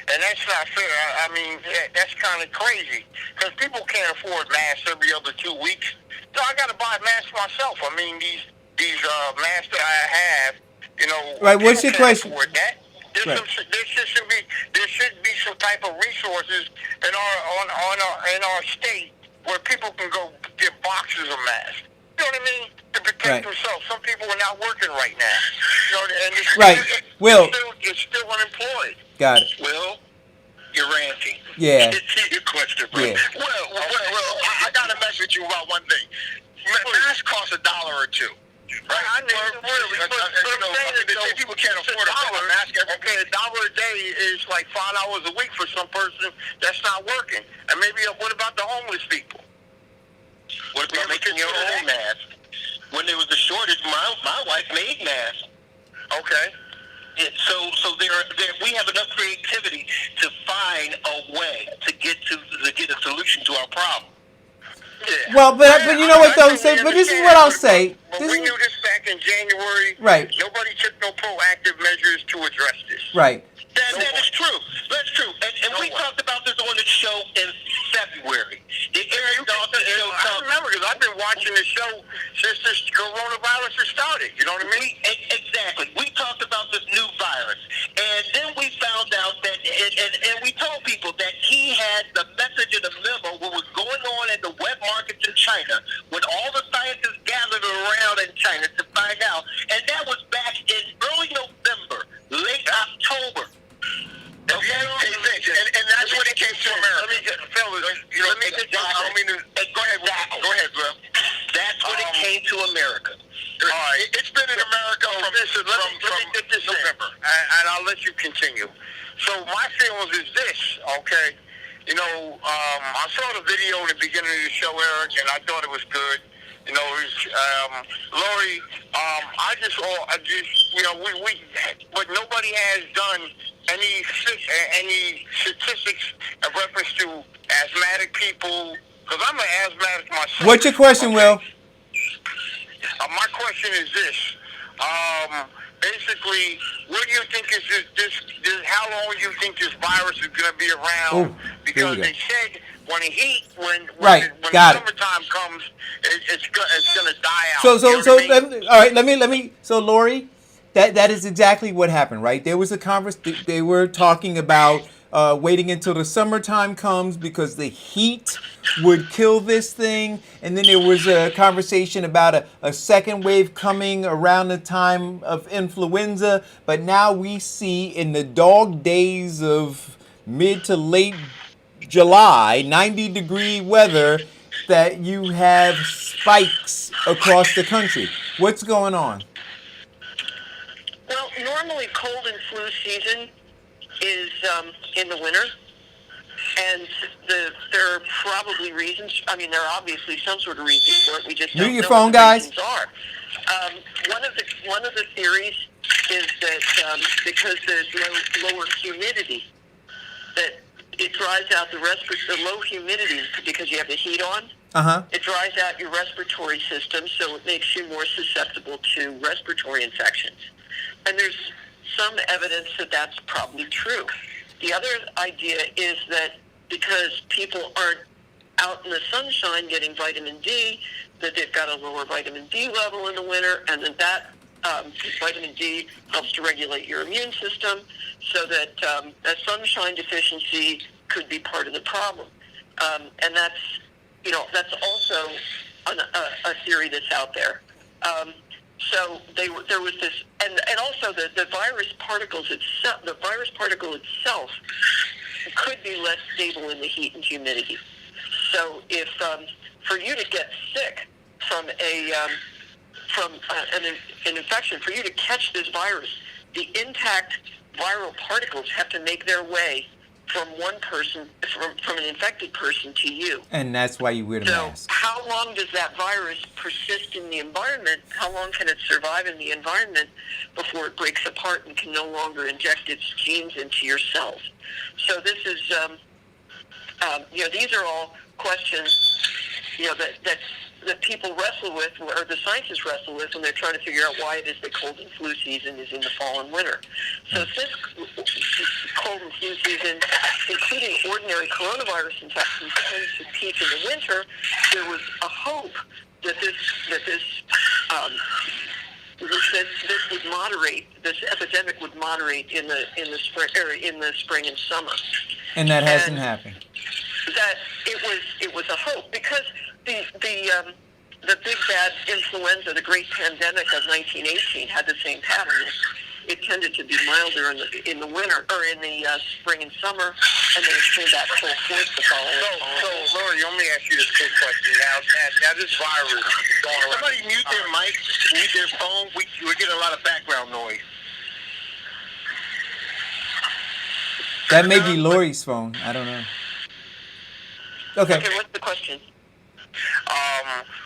And that's not fair. I mean, that's kind of crazy because people can't afford masks every other 2 weeks. So I got to buy masks myself. I mean, these masks that I have, Right. What's your question? There should be some type of resources in our state where people can go get boxes of masks. You know what I mean? To protect themselves. Some people are not working right now. And it's still unemployed. Got it. Will, you're ranting. Yeah. It's your question, bro. Yeah. Well, I got to mess with you about one thing. Masks cost $1 or $2. Right? I mean, people can't afford a mask. Okay, $1 a day is like $5 a week for some person that's not working. And maybe what about the homeless people? What about making your own mask? When there was a shortage, my wife made masks. Okay. So we have enough creativity to find a way to get a solution to our problem. Yeah. Well, but you know what though? But this is what I'll say. But we knew this back in January. Right. Nobody took no proactive measures to address this. Right. That is true. That's true. And we talked about this on the show in February. The Eric Dawson show. I remember because I've been watching the show since this coronavirus has started. You know what I mean? Exactly. We talked about this new virus. And then we found out that, and we told people that he had the message in the memo what was going on in the wet markets in China when all the scientists gathered around in China to find out. And that was back in early November, late October. Okay. And that's when it came to America. Go ahead, Will. That's It's been in America from November, and I'll let you continue. So my feelings is this, okay? You know, I saw the video in the beginning of the show, Eric, and I thought it was good. You know, Lori, I just, you know, but nobody has done any statistics in reference to asthmatic people, because I'm an asthmatic myself. What's your question, Will? My question is this. Basically, what do you think is this how long do you think this virus is going to be around? Because they said when the summertime comes, it's going to die out. Let me. So, Lori, that is exactly what happened, right? There was a conversation. They were talking about waiting until the summertime comes because the heat would kill this thing. And then there was a conversation about a second wave coming around the time of influenza. But now we see in the dog days of mid to late July, 90-degree weather, that you have spikes across the country. What's going on? Well, normally cold and flu season is in the winter, and there are probably reasons. I mean, there are obviously some sort of reasons for it. We just don't know what the reasons are. One of the theories is that because there's lower humidity, that it dries out the low humidity because you have the heat on. It dries out your respiratory system, so it makes you more susceptible to respiratory infections. And there's some evidence that that's probably true. The other idea is that because people aren't out in the sunshine getting vitamin D, that they've got a lower vitamin D level in the winter, and that vitamin D helps to regulate your immune system, so that a sunshine deficiency could be part of the problem. And that's also a theory that's out there. So there was this, and also the virus particles itself. The virus particle itself could be less stable in the heat and humidity. So if for you to get sick from an infection, for you to catch this virus, the intact viral particles have to make their way from one person, from an infected person to you. And that's why you wear the mask. So how long does that virus persist in the environment? How long can it survive in the environment before it breaks apart and can no longer inject its genes into your cells? So this is, these are all questions, that people wrestle with, or the scientists wrestle with, when they're trying to figure out why it is that cold and flu season is in the fall and winter. So since cold and flu season, including ordinary coronavirus infections, tends to peak in the winter, there was a hope that this would moderate. This epidemic would moderate in the spring and summer. And that hasn't happened. That it was a hope, because the big bad influenza, the great pandemic of 1918, had the same pattern. It tended to be milder in the winter, or in the spring and summer, and then it came back full force the following. So, Lori, let me ask you this quick question. Now this virus is going around. Somebody mute their mic, mute their phone. We get a lot of background noise. That may be Lori's phone. I don't know. Okay, what's the question?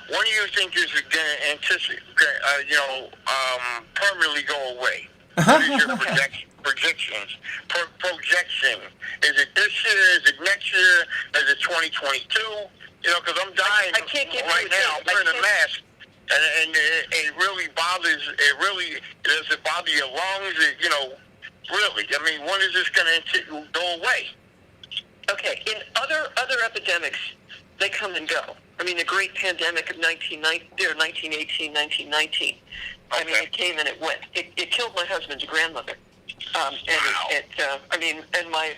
When do you think this is going to permanently go away? What is your projection? Is it this year? Is it next year? Is it 2022? Because I'm dying right now, wearing a mask, and it really bothers. Does it bother your lungs? Really. I mean, when is this going to go away? Okay, in other epidemics, they come and go. I mean, the great pandemic of 1918, 1919. I mean, it came and it went. It killed my husband's grandmother. And my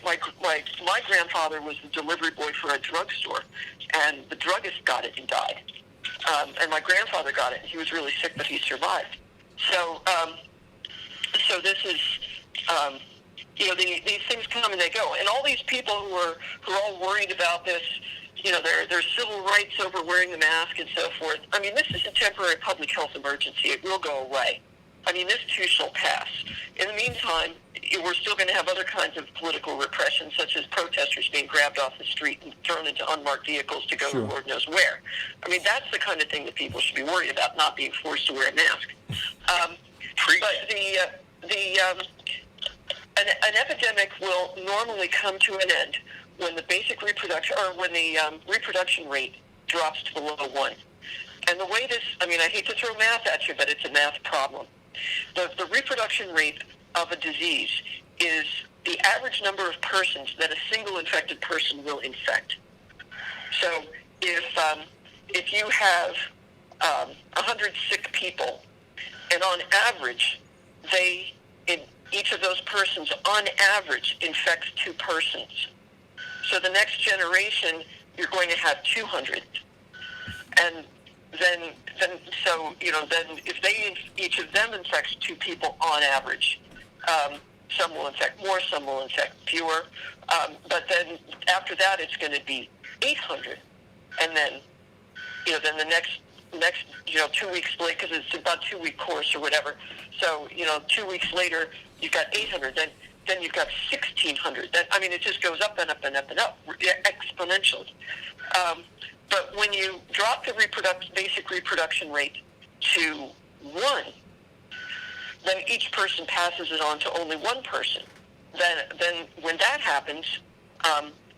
grandfather was the delivery boy for a drugstore, and the druggist got it and died. And my grandfather got it, and he was really sick, but he survived. So this is, these things come and they go, and all these people who are all worried about this, there's civil rights over wearing the mask and so forth. I mean, this is a temporary public health emergency. It will go away. I mean, this too shall pass. In the meantime, we're still going to have other kinds of political repression, such as protesters being grabbed off the street and thrown into unmarked vehicles to go to Lord knows where. I mean, that's the kind of thing that people should be worried about, not being forced to wear a mask. But an epidemic will normally come to an end when the basic reproduction, or when the reproduction rate drops to below 1. And the way this, I mean, I hate to throw math at you, but it's a math problem. The reproduction rate of a disease is the average number of persons that a single infected person will infect. So if you have 100 sick people, and on average, each of those persons, on average, infects 2 persons. So the next generation, you're going to have 200. And then if each of them infects 2 people on average, some will infect more, some will infect fewer. But then after that, it's going to be 800. And then, then the next 2 weeks later, because it's about 2-week course or whatever. So, 2 weeks later, you've got 800. Then you've got 1,600. I mean, it just goes up and up and up and up, exponentially. But when you drop the basic reproduction rate to 1, then each person passes it on to only 1 person. Then when that happens,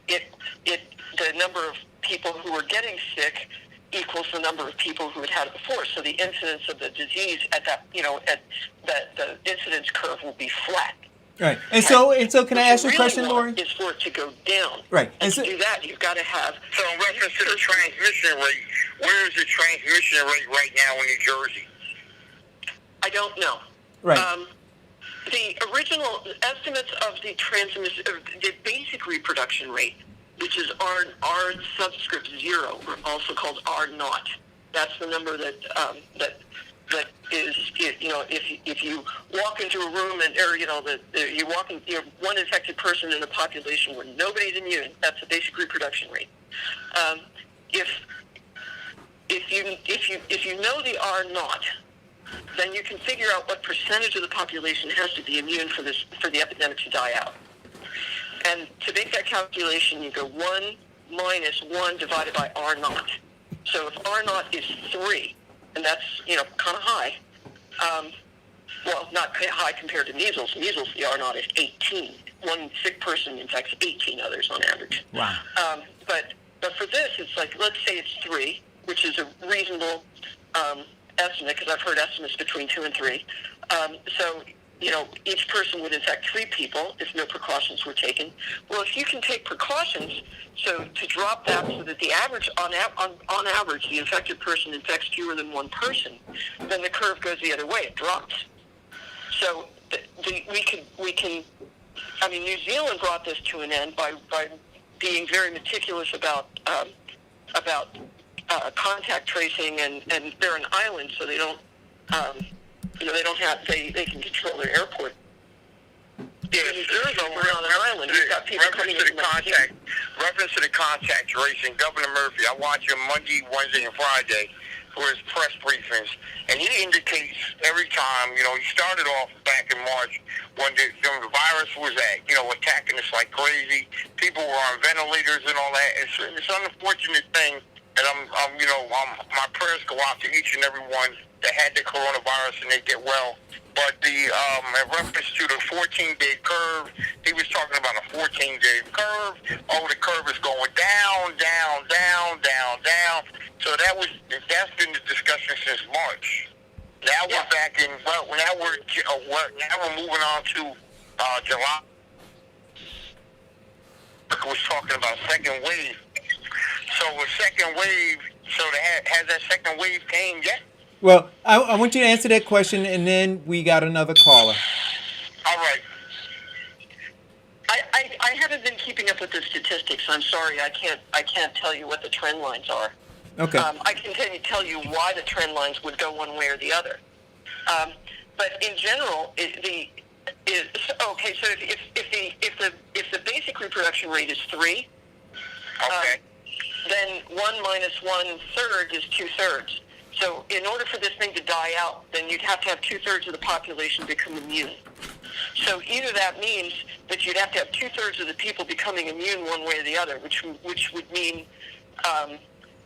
the number of people who are getting sick equals the number of people who had it before. So the incidence of the disease at the incidence curve will be flat. Right. And so can I ask you a question, Lori? Is for it to go down. Right. And to do that, you've got to have... So in reference to the transmission rate, where is the transmission rate right now in New Jersey? I don't know. Right. The original estimates of the basic reproduction rate, which is R subscript 0, or also called R naught. That's the number that is, if you walk into a room you're one infected person in a population where nobody's immune, that's the basic reproduction rate. If you know the R naught, then you can figure out what percentage of the population has to be immune for the epidemic to die out. And to make that calculation, you go 1 minus 1 divided by R naught. So if R naught is 3, and that's, kind of high, well, not high compared to measles. Measles, the R naught is 18. One sick person infects 18 others on average. Wow. But for this, it's like, let's say it's 3, which is a reasonable estimate, because I've heard estimates between 2 and 3. So, each person would infect 3 people if no precautions were taken. Well, if you can take precautions, so to drop that so that the average, on average, the infected person infects fewer than 1 person, then the curve goes the other way. It drops. So we can. I mean, New Zealand brought this to an end by being very meticulous about contact tracing, and they're an island, so they don't. They can control their airport. Yes, we're on an island. We've got people coming in. Reference to the contact tracing, Governor Murphy, I watch him Monday, Wednesday, and Friday for his press briefings, and he indicates every time, he started off back in March when the virus was attacking us like crazy. People were on ventilators and all that. It's an unfortunate thing, and my prayers go out to each and every one that had the coronavirus and they get well. But in reference to the 14-day curve, he was talking about a 14-day curve. Oh, the curve is going down, down, down, down, down. So that's been the discussion since March. Now we're back in. Well, now we're moving on to July. Was talking about second wave. So the second wave. So has that second wave came yet? Well, I want you to answer that question, and then we got another caller. All right. I haven't been keeping up with the statistics. I'm sorry, I can't tell you what the trend lines are. Okay. I can tell you why the trend lines would go one way or the other. But in general, So if the basic reproduction rate is 3, okay. then 1 minus 1/3 is 2/3. So in order for this thing to die out, then you'd have to have 2/3 of the population become immune. So either that means that you'd have to have 2/3 of the people becoming immune one way or the other, which would mean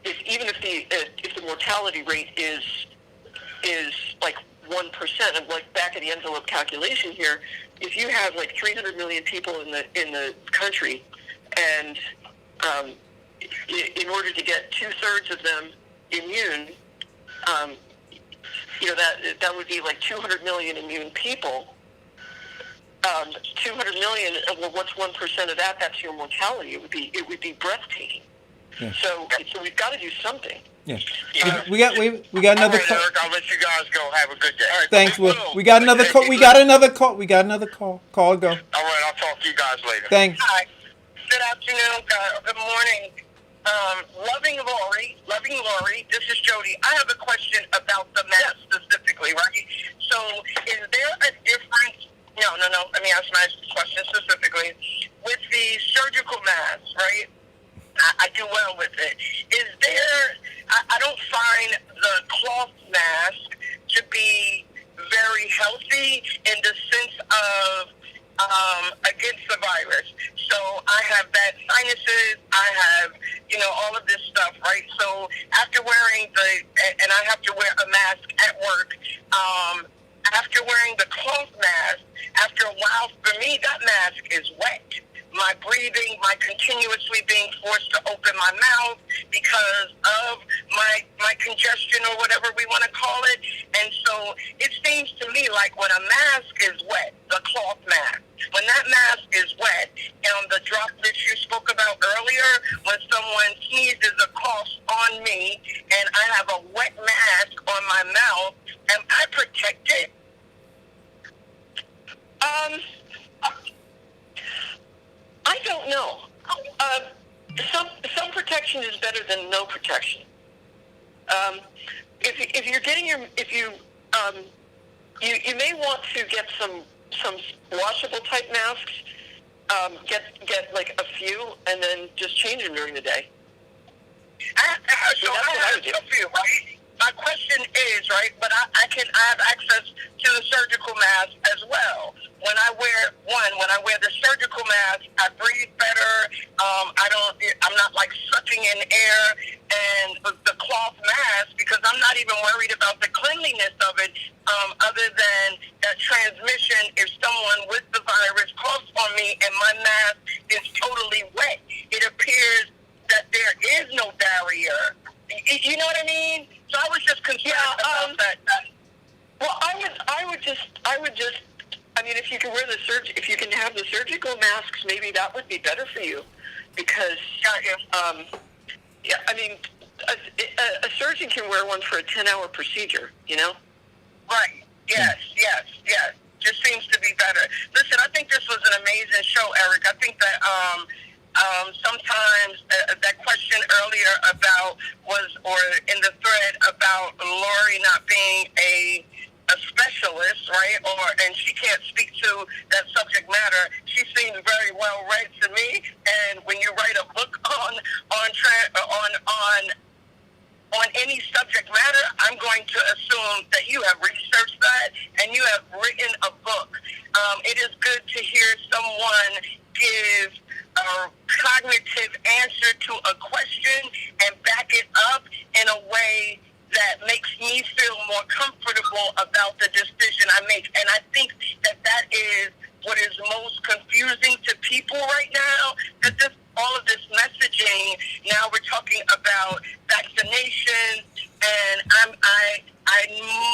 if the mortality rate is like 1%, of like back of the envelope calculation here, if you have like 300 million people in the country, and in order to get 2/3 of them immune, that would be like 200 million immune people. 200 million. Well, what's 1% of that? That's your mortality. It would be breathtaking. Yeah. So we've got to do something. Yeah. We got another All right, call. Eric, I'll let you guys go. Have a good day. All right, Thanks, Will. Will. We got another call. We got another call. We got another call. Call, go. All right, I'll talk to you guys later. Thanks. Hi. Good afternoon. Good morning. Loving Lori. This is Jody. I have a question about the mask specifically, right? So, is there a difference? No. Let me ask my question specifically. With the surgical mask, right? I do well with it. Is there? I don't find the cloth mask to be very healthy in the sense of against the virus. So I have bad sinuses. I have, all of this stuff, right? So after wearing and I have to wear a mask at work, after wearing the cloth mask, after a while, for me, that mask is wet. My breathing, my continuously being forced to open my mouth because of my congestion or whatever we want to call it. And so it seems to me like when a mask is wet, the cloth mask, when that mask is wet, and the droplets you spoke about earlier, when someone sneezes or coughs on me and I have a wet mask on my mouth, am I protected? I don't know. Some protection is better than no protection. If you're getting you may want to get some washable type masks. Get like a few and then just change them during the day. I have a few, right? My question is, right, but I have access to the surgical mask as well. When I wear the surgical mask, I breathe better. I'm not like sucking in air, and the cloth mask, because I'm not even worried about the cleanliness of it, other than that transmission. If someone with the virus coughs on me and my mask is totally wet, it appears that there is no barrier. You know what I mean? So I was just concerned about that. Well, I would just. I mean, if you can if you can have the surgical masks, maybe that would be better for you, because I mean, a surgeon can wear one for a 10-hour procedure. Right. Yes. Just seems to be better. Listen, I think this was an amazing show, Eric. I think that sometimes that question earlier or in the thread about Lori not being a specialist, right? And she can't speak to that subject matter. She seems very well read to me. And when you write a book on any subject matter, I'm going to assume that you have researched that and you have written a book. It is good to hear someone give a cognitive answer to a question and back it up in a way that makes me feel more comfortable about the decision I make. And I think that is what is most confusing to people right now, that all of this messaging, now we're talking about vaccinations, and I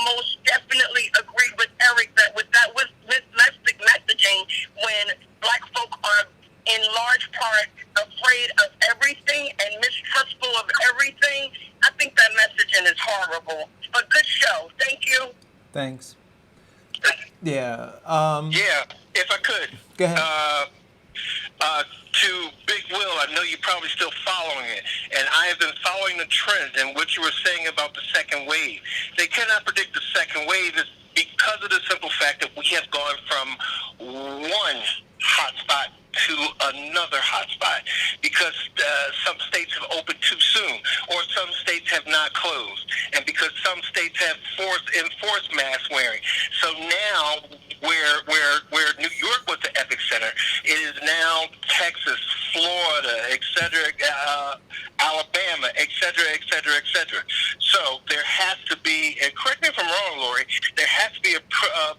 most definitely agree with Eric that with messaging, when black folk are in large part afraid of everything and mistrustful of everything, I think that messaging is horrible. But good show. Thank you. Thanks. Yeah. If I could. Go ahead. To Big Will, I know you're probably still following it, and I have been following the trend and what you were saying about the second wave. They cannot predict the second wave because of the simple fact that we have gone from one hotspot to another hotspot, because some states have opened too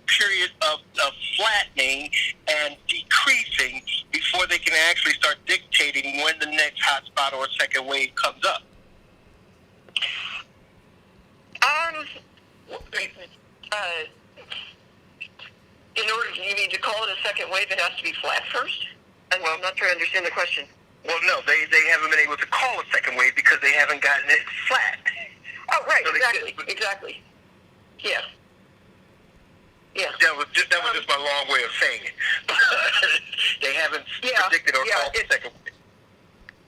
period of flattening and decreasing before they can actually start dictating when the next hotspot or second wave comes up? In order, you mean to call it a second wave, it has to be flat first? Well, I'm not trying to understand the question. Well, no, they haven't been able to call a second wave because they haven't gotten it flat. Oh, right, So exactly. Yeah. Yeah. That was just my long way of saying it. They haven't predicted or called a second wave.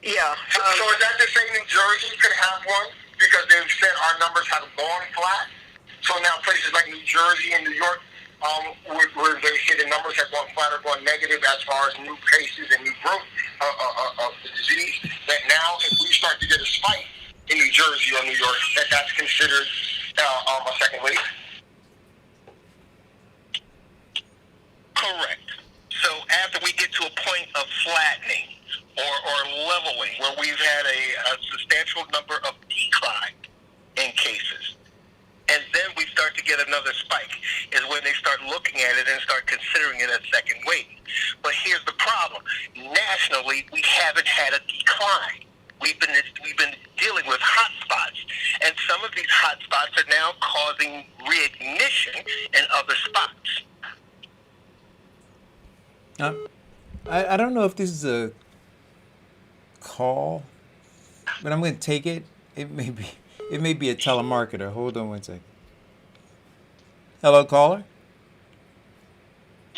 Yeah. So is that to say New Jersey could have one because they've said our numbers have gone flat? So now places like New Jersey and New York, where they say the numbers have gone flat or gone negative as far as new cases and new growth of the disease, that now if we start to get a spike in New Jersey or New York, that's considered a second wave? Correct. So after we get to a point of flattening or leveling, where we've had a substantial number of decline in cases, and then we start to get another spike, is when they start looking at it and start considering it a second wave. But here's the problem. Nationally, we haven't had a decline. We've been dealing with hot spots, and some of these hot spots are now causing reignition in other spots. I don't know if this is a call, but I'm going to take it. It may be a telemarketer. Hold on one second. Hello, caller.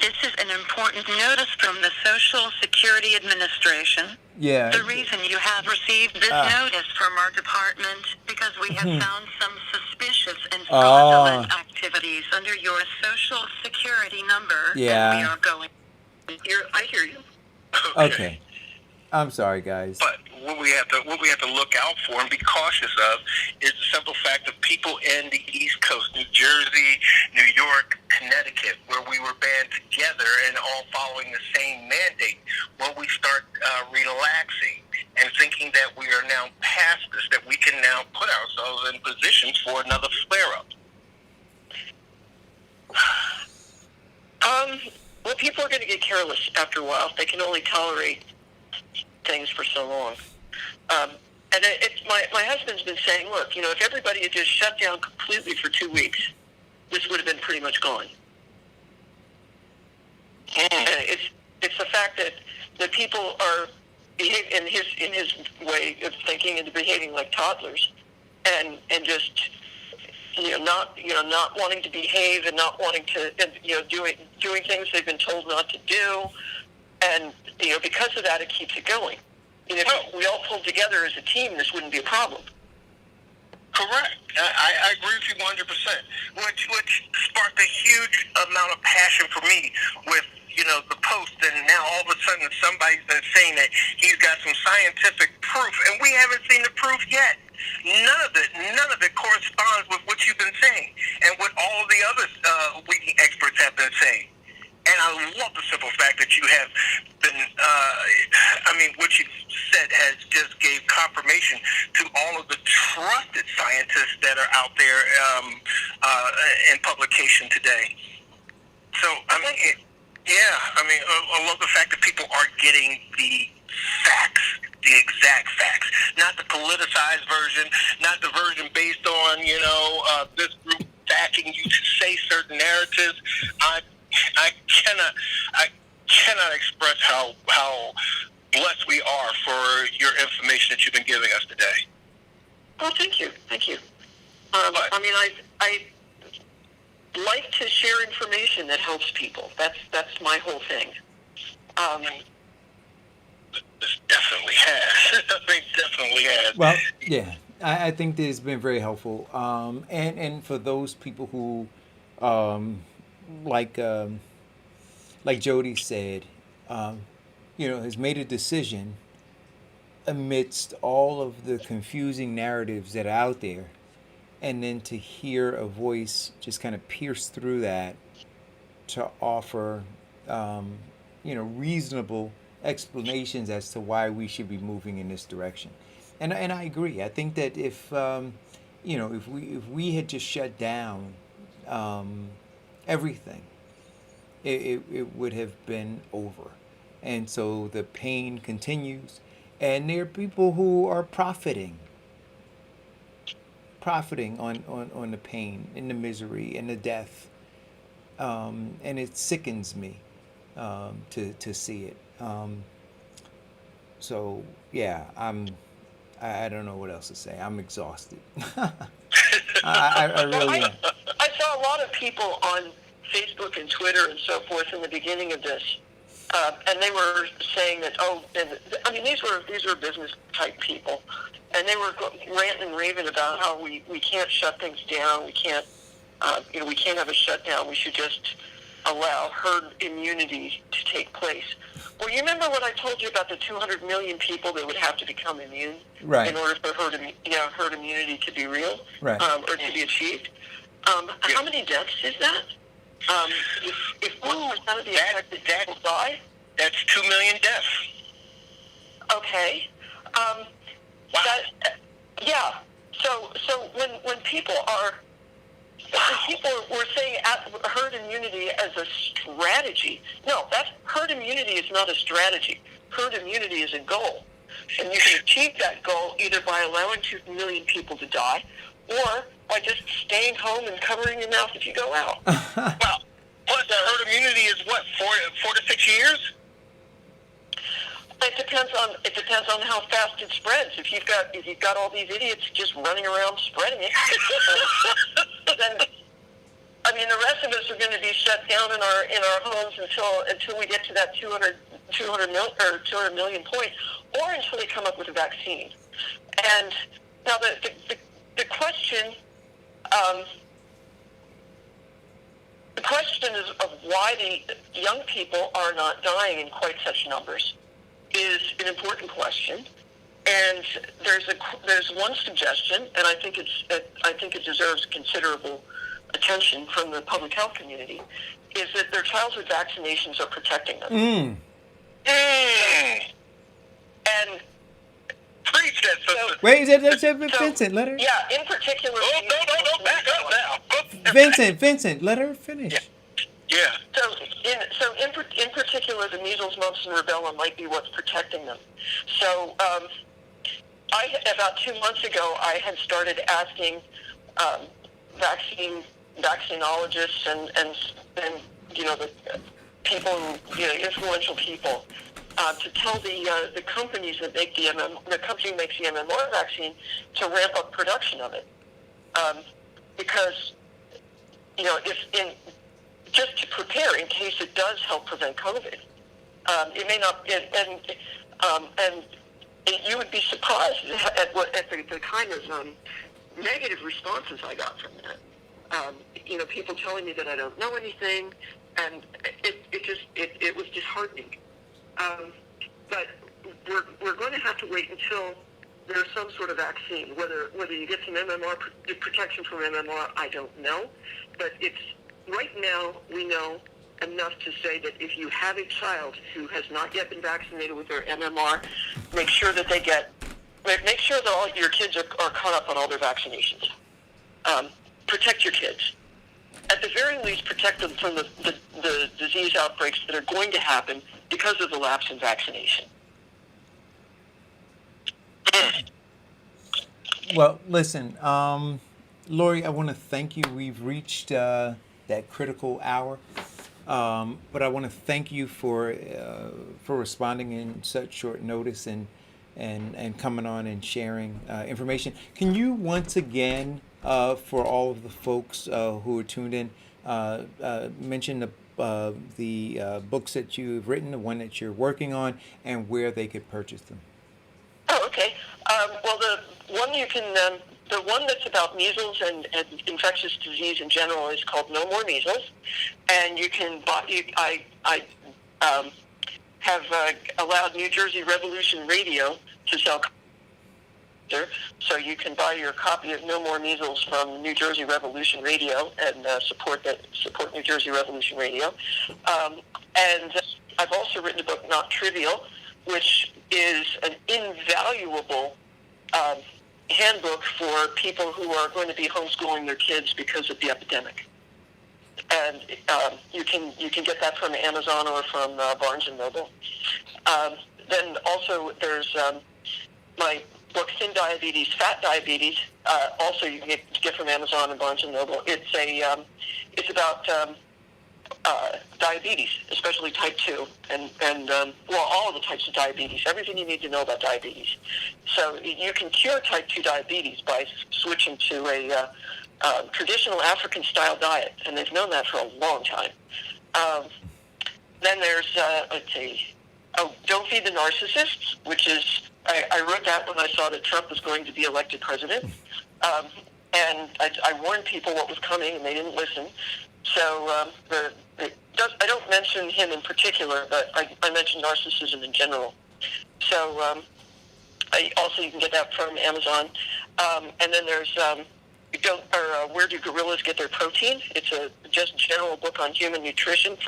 This is an important notice from the Social Security Administration. Yeah. The reason you have received this notice from our department because we have found some suspicious and fraudulent activities under your Social Security number. Yeah. And we are going. I hear you. Okay. I'm sorry, guys. But what we have to look out for and be cautious of is the simple fact of people in the East Coast, New Jersey, New York, Connecticut, where we were band together and all following the same mandate, when we start relaxing and thinking that we are now past this, that we can now put ourselves in positions for another flare-up. Well, people are going to get careless after a while. They can only tolerate things for so long. And it's my husband's been saying, look, if everybody had just shut down completely for 2 weeks, this would have been pretty much gone. It's the fact that people are behaving in his way of thinking and behaving like toddlers, and just not wanting to behave and not wanting to doing things they've been told not to do, and because of that it keeps it going. If we all pulled together as a team, this wouldn't be a problem. Correct. I agree with you 100%. Which sparked a huge amount of passion for me with the Post, and now all of a sudden somebody's been saying that he's got some scientific proof, and we haven't seen the proof yet. None of it corresponds with what you've been saying and what all the other leading experts have been saying. And I love the simple fact that you have been, what you said has just gave confirmation to all of the trusted scientists that are out there in publication today. So, I love the fact that people are getting the facts, the exact facts, not the politicized version, not the version based on, this group backing you to say certain narratives. I cannot express how blessed we are for your information that you've been giving us today. Oh, thank you. I like to share information that helps people. That's my whole thing. This definitely has. Definitely has. Well, yeah, I think this has been very helpful. And for those people who, like Jody said, has made a decision amidst all of the confusing narratives that are out there, and then to hear a voice just kind of pierce through that to offer, reasonable explanations as to why we should be moving in this direction. And I agree. I think that if we had just shut down, everything, it would have been over. And so the pain continues, and there are people who are profiting on the pain and the misery and the death, and it sickens me to see it. So yeah, I don't know what else to say. I'm exhausted. I really am. I saw a lot of people on Facebook and Twitter and so forth in the beginning of this, and they were saying that, these were business type people, and they were ranting and raving about how we can't shut things down. We can't we can't have a shutdown. We should just allow herd immunity to take place. Well, you remember what I told you about the 200 million people that would have to become immune in order for herd immunity to be real, or to be achieved? How many deaths is that? If 1% of the affected people die, that's 2 million deaths. Okay. Wow. So when people were saying herd immunity as a strategy, no, herd immunity is not a strategy. Herd immunity is a goal, and you can achieve that goal either by allowing 2 million people to die, or by just staying home and covering your mouth if you go out. Well, plus herd immunity is what, 4 to 6 years? It depends on how fast it spreads. If you've got all these idiots just running around spreading it, then the rest of us are going to be shut down in our homes until we get to that 200 million point, or until they come up with a vaccine. And now the question. The question is of why the young people are not dying in quite such numbers is an important question, and there's one suggestion, and I think it deserves considerable attention from the public health community, is that their childhood vaccinations are protecting them. And preach that, sister. Wait, Vincent, let her. Yeah, in particular. Oh, no, back up now. Vincent, let her finish. Yeah. So in particular, the measles, mumps, and rubella might be what's protecting them. So about 2 months ago, I had started asking vaccinologists and the people, influential people, to tell the companies that make the company makes the MMR vaccine to ramp up production of it, because just to prepare in case it does help prevent COVID. It may not, and you would be surprised at the kind of negative responses I got from that. People telling me that I don't know anything, and it was disheartening. But we're going to have to wait until there's some sort of vaccine. Whether you get some MMR protection from MMR, I don't know. But right now we know enough to say that if you have a child who has not yet been vaccinated with their MMR, make sure that all your kids are caught up on all their vaccinations. Protect your kids. At the very least, protect them from the disease outbreaks that are going to happen because of the lapse in vaccination. Well, listen, Lori, I want to thank you. We've reached that critical hour, but I want to thank you for responding in such short notice and coming on and sharing information. Can you once again, for all of the folks who are tuned in, mention the books that you've written, the one that you're working on, and where they could purchase them? Oh, okay. Well, the one that's about measles and infectious disease in general is called No More Measles, and you can buy. I have allowed New Jersey Revolution Radio to sell. So you can buy your copy of No More Measles from New Jersey Revolution Radio and support New Jersey Revolution Radio. And I've also written a book, Not Trivial, which is an invaluable handbook for people who are going to be homeschooling their kids because of the epidemic. and you can get that from Amazon or from Barnes and Noble. Then also there's my book, Thin Diabetes, Fat Diabetes. Also, you can get from Amazon and Barnes and Noble. It's about diabetes, especially type 2, and all of the types of diabetes, everything you need to know about diabetes. So you can cure type 2 diabetes by switching to a traditional African-style diet, and they've known that for a long time. Then there's, Don't Feed the Narcissists, which is, I wrote that when I saw that Trump was going to be elected president. And I warned people what was coming, and they didn't listen. So I don't mention him in particular, but I mention narcissism in general. So you can get that from Amazon. And then there's Where Do Gorillas Get Their Protein? It's a just general book on human nutrition.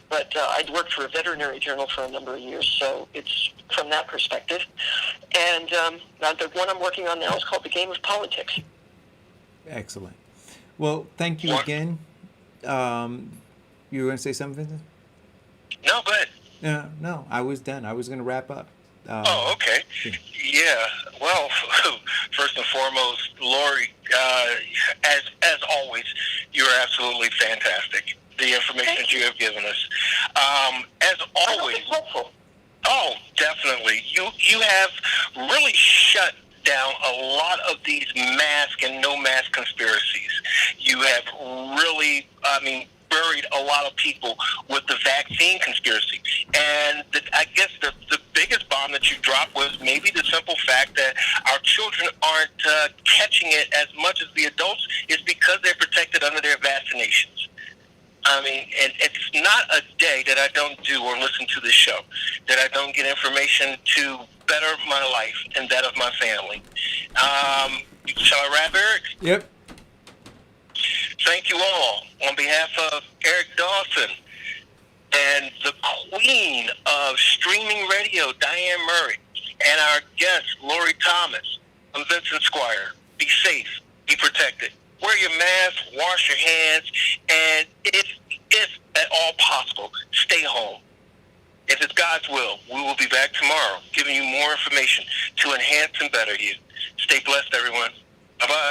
But I'd worked for a veterinary journal for a number of years, so it's from that perspective. And the one I'm working on now is called The Game of Politics. Excellent. Well, thank you again. You were going to say something, Vincent? No, go ahead. No, I was done. I was going to wrap up. Okay. Yeah. Well, first and foremost, Lori, as always, you're absolutely fantastic. The information that you have given us, as always. Helpful. Oh, definitely. You have really shut down a lot of these mask and no mask conspiracies. You have really, buried a lot of people with the vaccine conspiracy. And I guess the biggest bomb that you dropped was maybe the simple fact that our children aren't catching it as much as the adults is because they're protected under their vaccinations. And it's not a day that I don't do or listen to this show, that I don't get information to better my life and that of my family. Shall I wrap, Eric? Yep. Thank you all on behalf of Eric Dawson and the queen of streaming radio, Diane Murray, and our guest, Lori Thomas. I'm Vincent Squire. Be safe. Be protected. Wear your mask. Wash your hands. And if at all possible, stay home. If it's God's will, we will be back tomorrow giving you more information to enhance and better you. Stay blessed, everyone. Bye-bye.